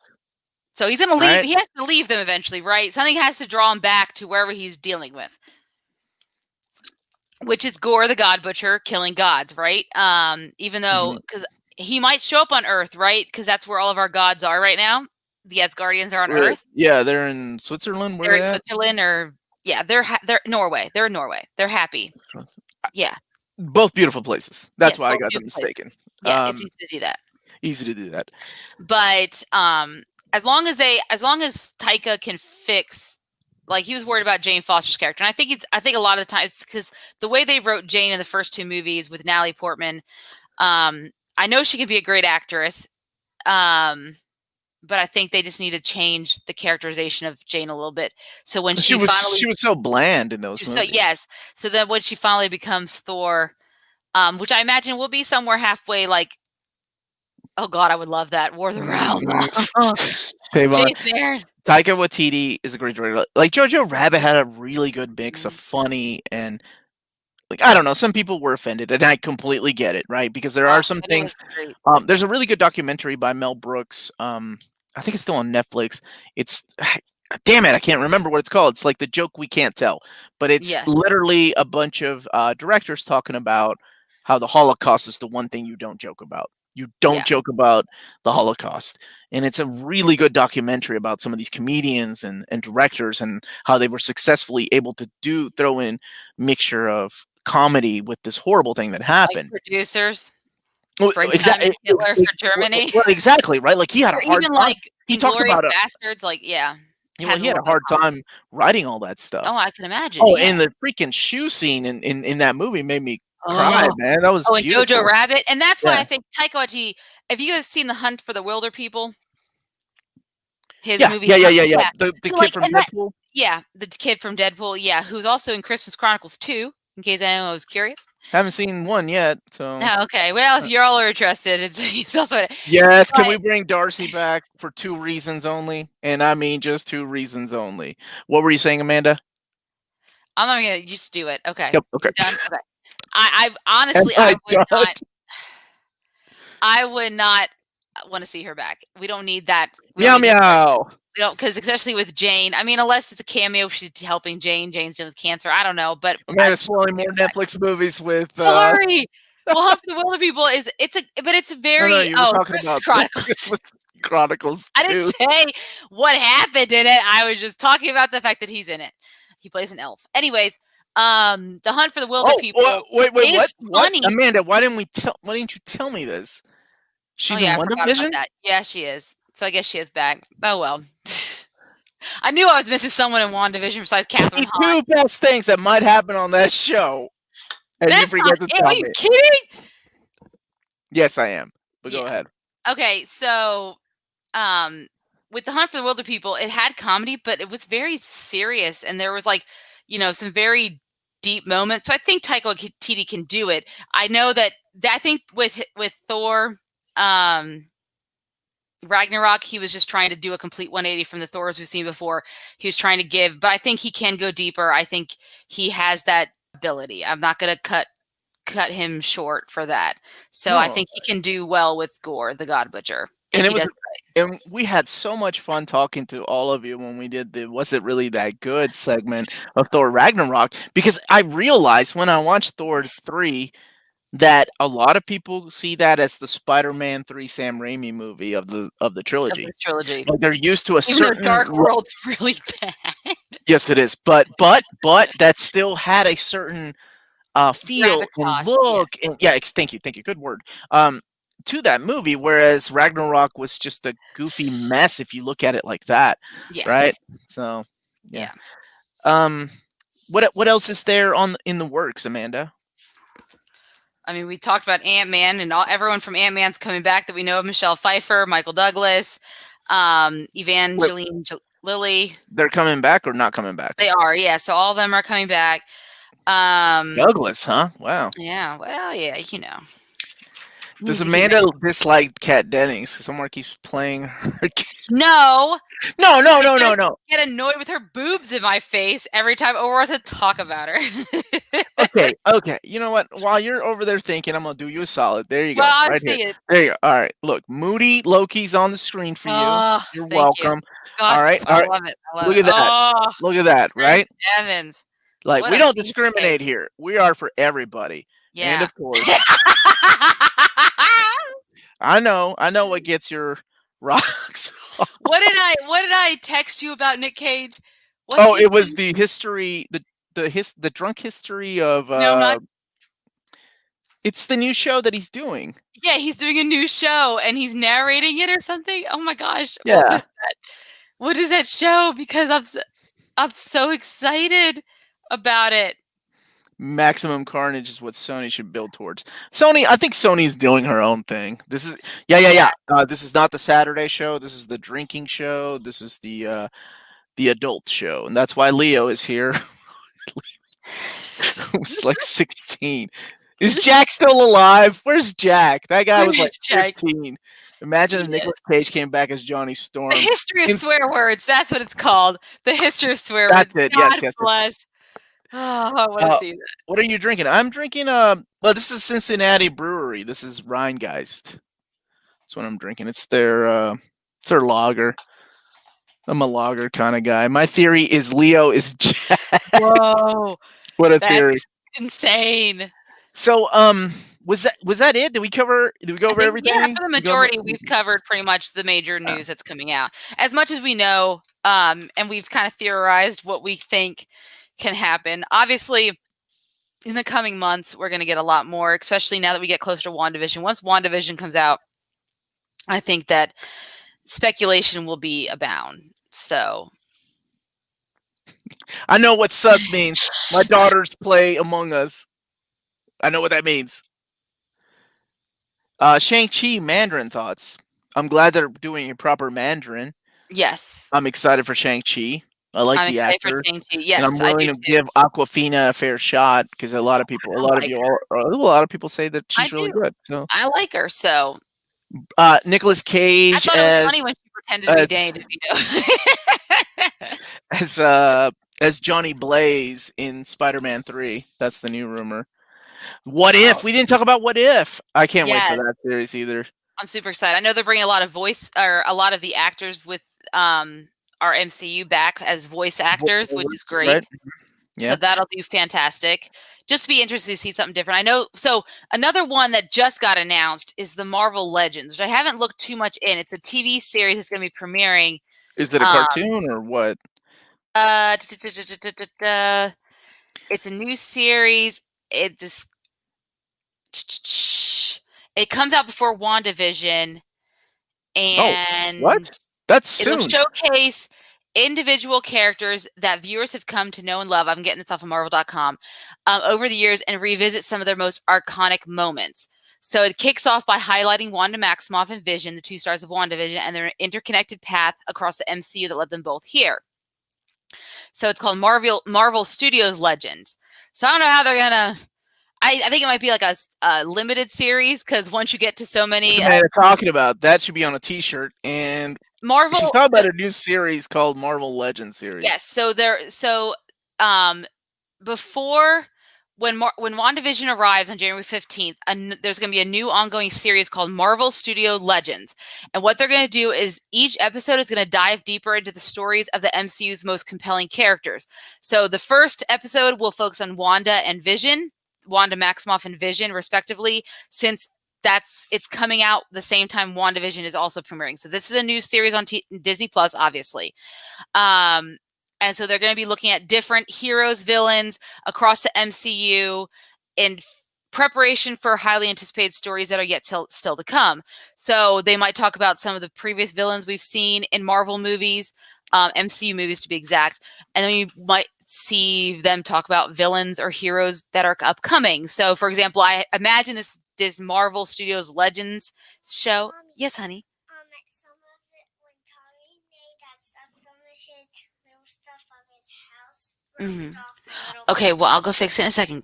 So he's gonna leave. Right? He has to leave them eventually, right? Something has to draw him back to wherever he's dealing with, which is Gore the God Butcher killing gods, right? Even though, because he might show up on Earth, right? Because that's where all of our gods are right now. The Asgardians are on Earth. Yeah, they're in Switzerland. They're in Switzerland, or they're Norway. They're in Norway. They're happy. Yeah, both beautiful places. That's why I got them mistaken. Yeah, it's easy to do that. Easy to do that. But as long as Taika can fix, like, he was worried about Jane Foster's character, and I think a lot of the times, because the way they wrote Jane in the first two movies with Natalie Portman, I know she can be a great actress. But I think they just need to change the characterization of Jane a little bit. So when she was so bland in those movies. So yes. So then when she finally becomes Thor, which I imagine will be somewhere halfway, like, oh God, I would love that. War of the Realms. Taika Waititi is a great director. Like, Jojo Rabbit had a really good mix of funny and, like, I don't know, some people were offended, and I completely get it, right? Because there are some things. There's a really good documentary by Mel Brooks. I think it's still on Netflix. It's, damn it, I can't remember what it's called. It's like The Joke We Can't Tell. But it's literally a bunch of directors talking about how the Holocaust is the one thing you don't joke about. You don't joke about the Holocaust. And it's a really good documentary about some of these comedians and directors and how they were successfully able to throw in mixture of comedy with this horrible thing that happened. Like producers. Exactly. Hitler for Germany. Well, exactly, right? Like, he had a hard time. Even like he talked about Bastards, like, yeah. Yeah, well, has a he had little a bit of hard time writing all that Oh, stuff. I can imagine. Oh, Yeah. and the freaking shoe scene in that movie made me cry, Oh. man. That was Oh, and Jojo beautiful. Rabbit, and that's why Yeah. I think Taika Waititi. Have you guys seen The Hunt for the Wilder People? His Yeah, movie yeah, The yeah, Hunt. yeah, yeah. Yeah. The So kid like, from and that Deadpool. yeah, the kid from Deadpool. Yeah, who's also in Christmas Chronicles 2. In case anyone was curious. Haven't seen one yet, so Oh, okay. Well, if uh, you're all are interested, he's also in it. yes, can we But bring Darcy back for 2 reasons only? And I mean just 2 reasons only. What were you saying, Amanda? I'm not gonna just do it. Okay. Yep, okay. You done? Okay. I Am honestly, I done? I would not want to see her back. We don't need that. We don't Meow need her. meow. We don't, because especially with Jane. I mean, unless it's a cameo, she's helping Jane. Jane's dealing with cancer. I don't know, but I Amanda's just don't spoiling see more her back. Netflix movies with Sorry. Well, Hunt for the Wilder People but it's no, very you were talking Christmas about Chronicles. Christmas Chronicles I didn't 2. say what happened in it. I was just talking about the fact that he's in it. He plays an elf. Anyways, the Hunt for the Wilder Oh, People wait, is what? funny. Amanda, why didn't you tell me this? Oh She's in yeah, I forgot about WandaVision? that. Yeah, she is. So I guess she is back. Oh well. I knew I was missing someone in WandaVision besides Catherine The Hahn. 2 best things that might happen on that show, and you That's not forget to it. Are tell you me. kidding? Yes, I am. But go Yeah. ahead. Okay, so with the Hunt for the Wilder People, it had comedy, but it was very serious, and there was like, some very deep moments. So I think Taika Waititi can do it. I know that I think with Thor, Ragnarok, he was just trying to do a complete 180 from the Thors we've seen before. He was trying to give, but I think he can go deeper. I think he has that ability. I'm not going to cut him short for that. So I No. think he can do well with Gore, the God Butcher, if And it he was does and we had so much fun talking to all of you when we did the "Was It Really That Good" segment of Thor Ragnarok, because I realized when I watched Thor 3 that a lot of people see that as the Spider-Man 3 Sam Raimi movie of the of trilogy. this trilogy. Like, they're used to a Even though certain Dark World's really bad. Yes, it is, but that still had a certain, feel and Gravitas, yes. look and yeah, thank you, good word, to that movie, whereas Ragnarok was just a goofy mess if you look at it like that, Yeah. right? So, yeah. Yeah. Um, what else is there in the works, Amanda? I mean, we talked about Ant-Man, and everyone from Ant-Man's coming back that we know of. Michelle Pfeiffer, Michael Douglas, Evangeline Lilly. They're coming back or not coming back? They are, yeah. So all of them are coming back. Douglas, huh? Wow. Yeah, well, yeah, Does Needs to keep Amanda dislike Kat Dennings? Someone keeps playing her. No. No, no, I no, no, just no. get annoyed with her boobs in my face every time Omar wants to talk about her. Okay. You know what? While you're over there thinking, I'm gonna do you a solid. There you go. Well, I'm Right here. seeing it. There you go. All right. Look, Moody Loki's on the screen for you. Oh, You're thank you. welcome. God, All right. I love it. I love Look it. at that. Oh, Look at that. Chris Right? Evans. Like, What we a don't beefcake. discriminate here. We are for everybody. And Yeah. of course, I know what gets your rocks. What did I text you about Nick Cage? Oh, it was the history, the drunk history of No, not it's the new show that he's doing. yeah, he's doing a new show and he's narrating it or something. Oh my gosh. Yeah. What was that? What is that show? Because I'm so excited about it. Maximum Carnage is what Sony should build towards. I think Sony's doing her own thing. This is yeah. This is not the Saturday show. This is the drinking show. This is the adult show, and that's why Leo is here. Who's like 16. Is Jack still alive? Where's Jack? That guy was like 15. Imagine if Nicolas Cage came back as Johnny Storm. The history of swear words. That's what it's called. The history of swear That's words. it. God Yes. bless. Oh, I want to see that. What are you drinking? I'm drinking this is Cincinnati Brewery. This is Rheingeist. That's what I'm drinking. It's their lager. I'm a lager kind of guy. My theory is Leo is Jack. Whoa. What a theory. Insane. So was that it? Did we go over everything? Yeah, for the majority, we've covered pretty much the major news that's coming out. As much as we know, and we've kind of theorized what we think can happen. Obviously, in the coming months, we're going to get a lot more, especially now that we get closer to WandaVision. Once WandaVision comes out, I think that speculation will be abound. So I know what sus means. My daughters play Among Us. I know what that means. Shang-Chi Mandarin thoughts. I'm glad they're doing a proper Mandarin. Yes. I'm excited for Shang-Chi. I like I'm the excited for actor, Shang-Chi. and I'm Yes, I do willing to too. give Aquafina a fair shot because a lot of people, I like her. a lot of people say that I she's really do. good. So, I like her, so Nicolas I Cage thought it was funny when she pretended to be as Danny DeVito. as uh, as Johnny Blaze in Spider-Man 3. That's the new rumor. What Oh, if we didn't talk about What If? I can't wait for yes. that series either. I'm super excited. I know they're bringing a lot of voice or a lot of the actors with our MCU back as voice actors, which is Right? great. So Yeah. that'll be fantastic. Just be interested to see something different. I know. So another one that just got announced is the Marvel Legends, which I haven't looked too much in. It's a TV series that's going to be premiering. Is it a Um, cartoon or what? uh, t- t- t- t- t- t- t- it's a new series. It just it comes out before WandaVision, Oh, and what? That's it'll soon. showcase individual characters that viewers have come to know and love. I'm getting this off of Marvel.com over the years and revisit some of their most iconic moments. So it kicks off by highlighting Wanda Maximoff and Vision, the two stars of WandaVision, and their interconnected path across the MCU that led them both here. So it's called Marvel Studios Legends. So I don't know how they're gonna. I think it might be like a limited series because once you get to so What's many the man talking about? That should be on a T-shirt. And Marvel, she's talking about a new series called Marvel Legends series. yes. Before when WandaVision arrives on January 15th, there's going to be a new ongoing series called Marvel Studio Legends. And what they're going to do is each episode is going to dive deeper into the stories of the MCU's most compelling characters. So the first episode will focus on Wanda and Vision, Wanda Maximoff and Vision, respectively, since it's coming out the same time WandaVision is also premiering. So this is a new series on Disney Plus, obviously. And so they're going to be looking at different heroes, villains across the MCU in preparation for highly anticipated stories that are yet still to come. So they might talk about some of the previous villains we've seen in Marvel movies, MCU movies to be exact, and then you might see them talk about villains or heroes that are upcoming. So, for example, I imagine this Marvel Studios Legends show. Mommy, Yes, honey. some of it when Tommy made that stuff, some of his little stuff on his house broke off a little. Okay, well, I'll go fix it in a second.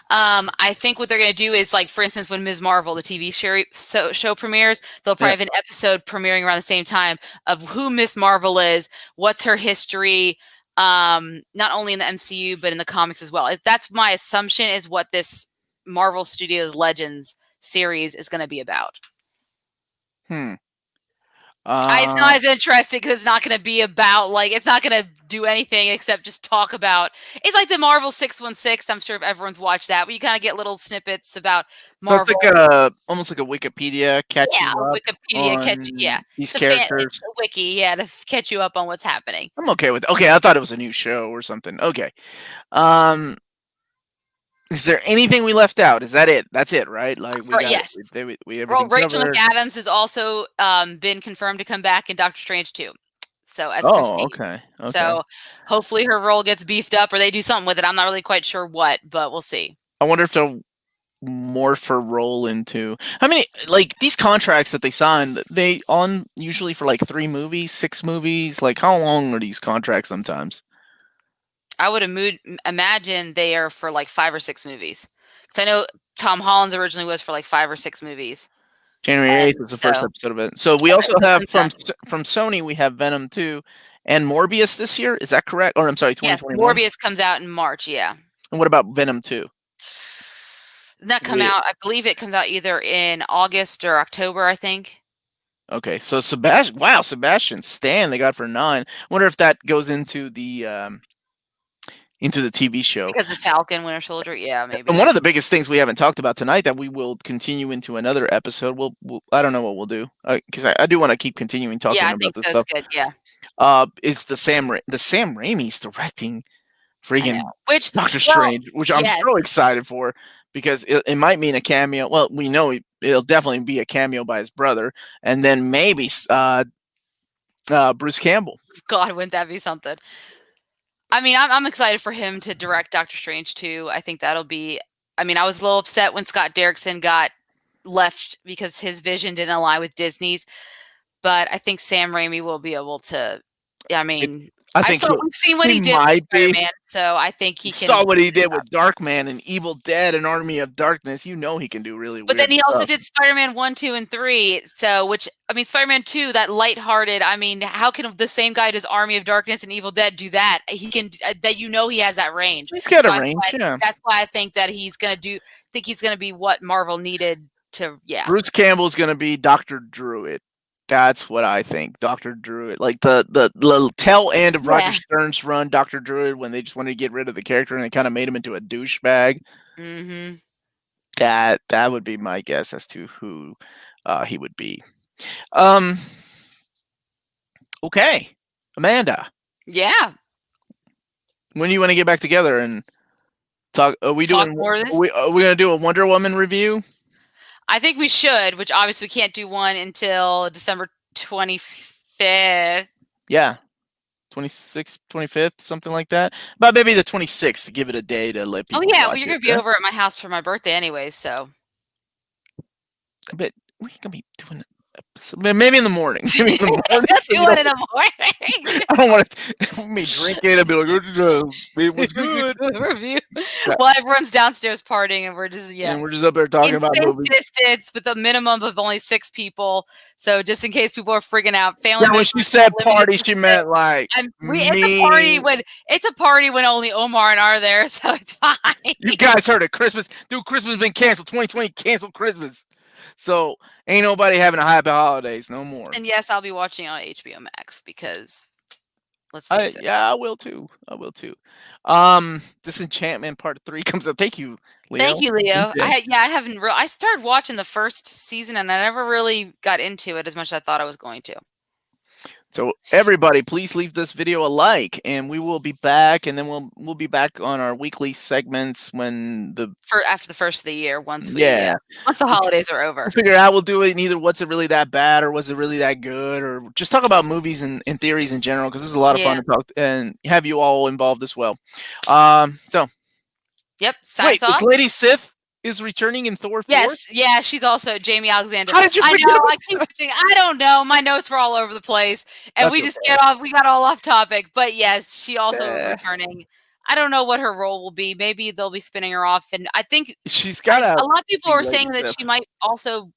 I think what they're going to do is, like, for instance, when Ms. Marvel, the TV show premieres, they'll probably have an episode premiering around the same time of who Ms. Marvel is, what's her history, not only in the MCU, but in the comics as well. That's my assumption is what this Marvel Studios Legends series is going to be about. It's not as interesting because it's not going to be about, like, it's not going to do anything except just talk about. It's like the Marvel 616. I'm sure if everyone's watched that, where you kind of get little snippets about Marvel. So it's like almost like a Wikipedia catch you up Wikipedia on catch. Yeah, these it's characters. it's a wiki. Yeah, to catch you up on what's happening. I'm okay with it. Okay, I thought it was a new show or something. Okay. Is there anything we left out? Is that it? That's it, right? Like yes. We everything Rachel covered. McAdams has also been confirmed to come back in Doctor Strange 2. So as Christine. Okay. So hopefully her role gets beefed up or they do something with it. I'm not really quite sure what, but we'll see. I wonder if they'll morph her role into. I mean, like these contracts that they signed, they on usually for like 3 movies, 6 movies. Like how long are these contracts sometimes? I would imagine they are for like 5 or 6 movies. Because I know Tom Holland's originally was for like 5 or 6 movies. January 8th is the first episode of it. So we also have from Sony, we have Venom 2 and Morbius this year. Is that correct? Or I'm sorry, 2021. Yes, Morbius comes out in March. Yeah. And what about Venom 2? That come out. I believe it comes out either in August or October. I think. Okay, so Sebastian. Wow, Sebastian Stan. They got for 9. Wonder if that goes into the TV show. Because the Falcon, Winter Soldier, yeah, maybe. And one of the biggest things we haven't talked about tonight that we will continue into another episode. We'll I don't know what we'll do because I do want to keep continuing talking about this stuff. Good. Yeah. Is the Sam Raimi's directing freaking which Doctor Strange, which I'm so excited for because it might mean a cameo. Well, we know it'll definitely be a cameo by his brother, and then maybe Bruce Campbell. God, wouldn't that be something? I mean, I'm excited for him to direct Doctor Strange too. I think that'll be. I mean, I was a little upset when Scott Derrickson got left because his vision didn't align with Disney's, but I think Sam Raimi will be able to. I mean, I think we've seen what he he did with might be. Spider-Man, so I think he can. Saw what he did with Darkman and Evil Dead and Army of Darkness. You know he can do really But weird then he also stuff. did Spider-Man 1, 2, and 3. So, which, I mean, Spider-Man 2, that lighthearted, I mean, how can the same guy does Army of Darkness and Evil Dead do that? He can, that he has that range. He's got So a range, yeah. That's why I think that he's going to be what Marvel needed to, yeah. Bruce Campbell's going to be Dr. Druid. That's what I think. Dr. Druid. Like the tail end of Roger Stern's run, Dr. Druid, when they just wanted to get rid of the character and they kind of made him into a douchebag. Mm-hmm. That would be my guess as to who he would be. Okay. Amanda. Yeah. When do you want to get back together and talk? Are we talk doing more of this? Are we going to do a Wonder Woman review? I think we should, which obviously we can't do one until December 25th. Yeah. 26th, 25th, something like that. But maybe the 26th to give it a day to let people. Oh yeah, well, you're gonna be over at my house for my birthday anyway, so. But we're gonna be doing maybe in the morning. Maybe in the morning. Let's do it in the morning. I don't want me drinking and be like, it was good. Review. Well, everyone's downstairs partying, and we're just and we're just up there talking about movies. Distance with a minimum of only 6 people. So just in case people are freaking out, family. Yeah, when she said party, she meant like it's a party when only Omar and I are there, so it's fine. You guys heard it, Christmas, dude. Christmas been canceled. 2020 canceled Christmas, so ain't nobody having a happy holidays no more. And yes, I'll be watching on HBO Max because let's face it. Yeah, I will too. Disenchantment Part 3 comes up. Thank you, Leo. Thank you, Leo. I started watching the first season and I never really got into it as much as I thought I was going to. So everybody, please leave this video a like, and we will be back, and then we'll be back on our weekly segments when after the first of the year, once the holidays are over. We'll figure out we'll do it in either what's it really that bad or was it really that good, or just talk about movies and theories in general, because this is a lot of fun to talk and have you all involved as well. So yep, signs off. Is Lady Sif is returning in Thor 4? Yes, yeah, she's also Jamie Alexander. How did you forget? I don't know. My notes were all over the place, and we got all off topic. But yes, she also returning. I don't know what her role will be. Maybe they'll be spinning her off, and I think she's got a lot of people are saying that she might also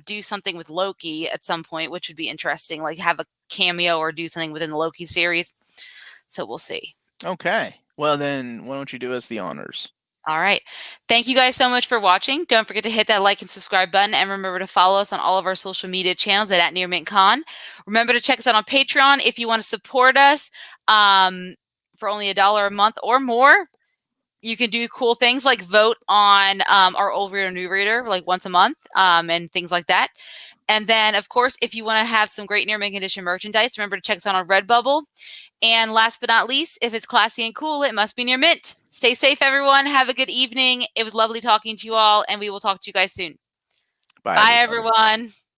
do something with Loki at some point, which would be interesting, like have a cameo or do something within the Loki series. So we'll see. Okay. Well, then why don't you do us the honors? All right. Thank you guys so much for watching. Don't forget to hit that like and subscribe button, and remember to follow us on all of our social media channels at @NearMintCon. Remember to check us out on Patreon if you want to support us for only $1 a month or more. You can do cool things like vote on our old reader, new reader, like once a month, and things like that. And then, of course, if you want to have some great Near Mint Condition merchandise, remember to check us out on Redbubble. And last but not least, if it's classy and cool, it must be Near Mint. Stay safe, everyone. Have a good evening. It was lovely talking to you all, and we will talk to you guys soon. Bye everyone.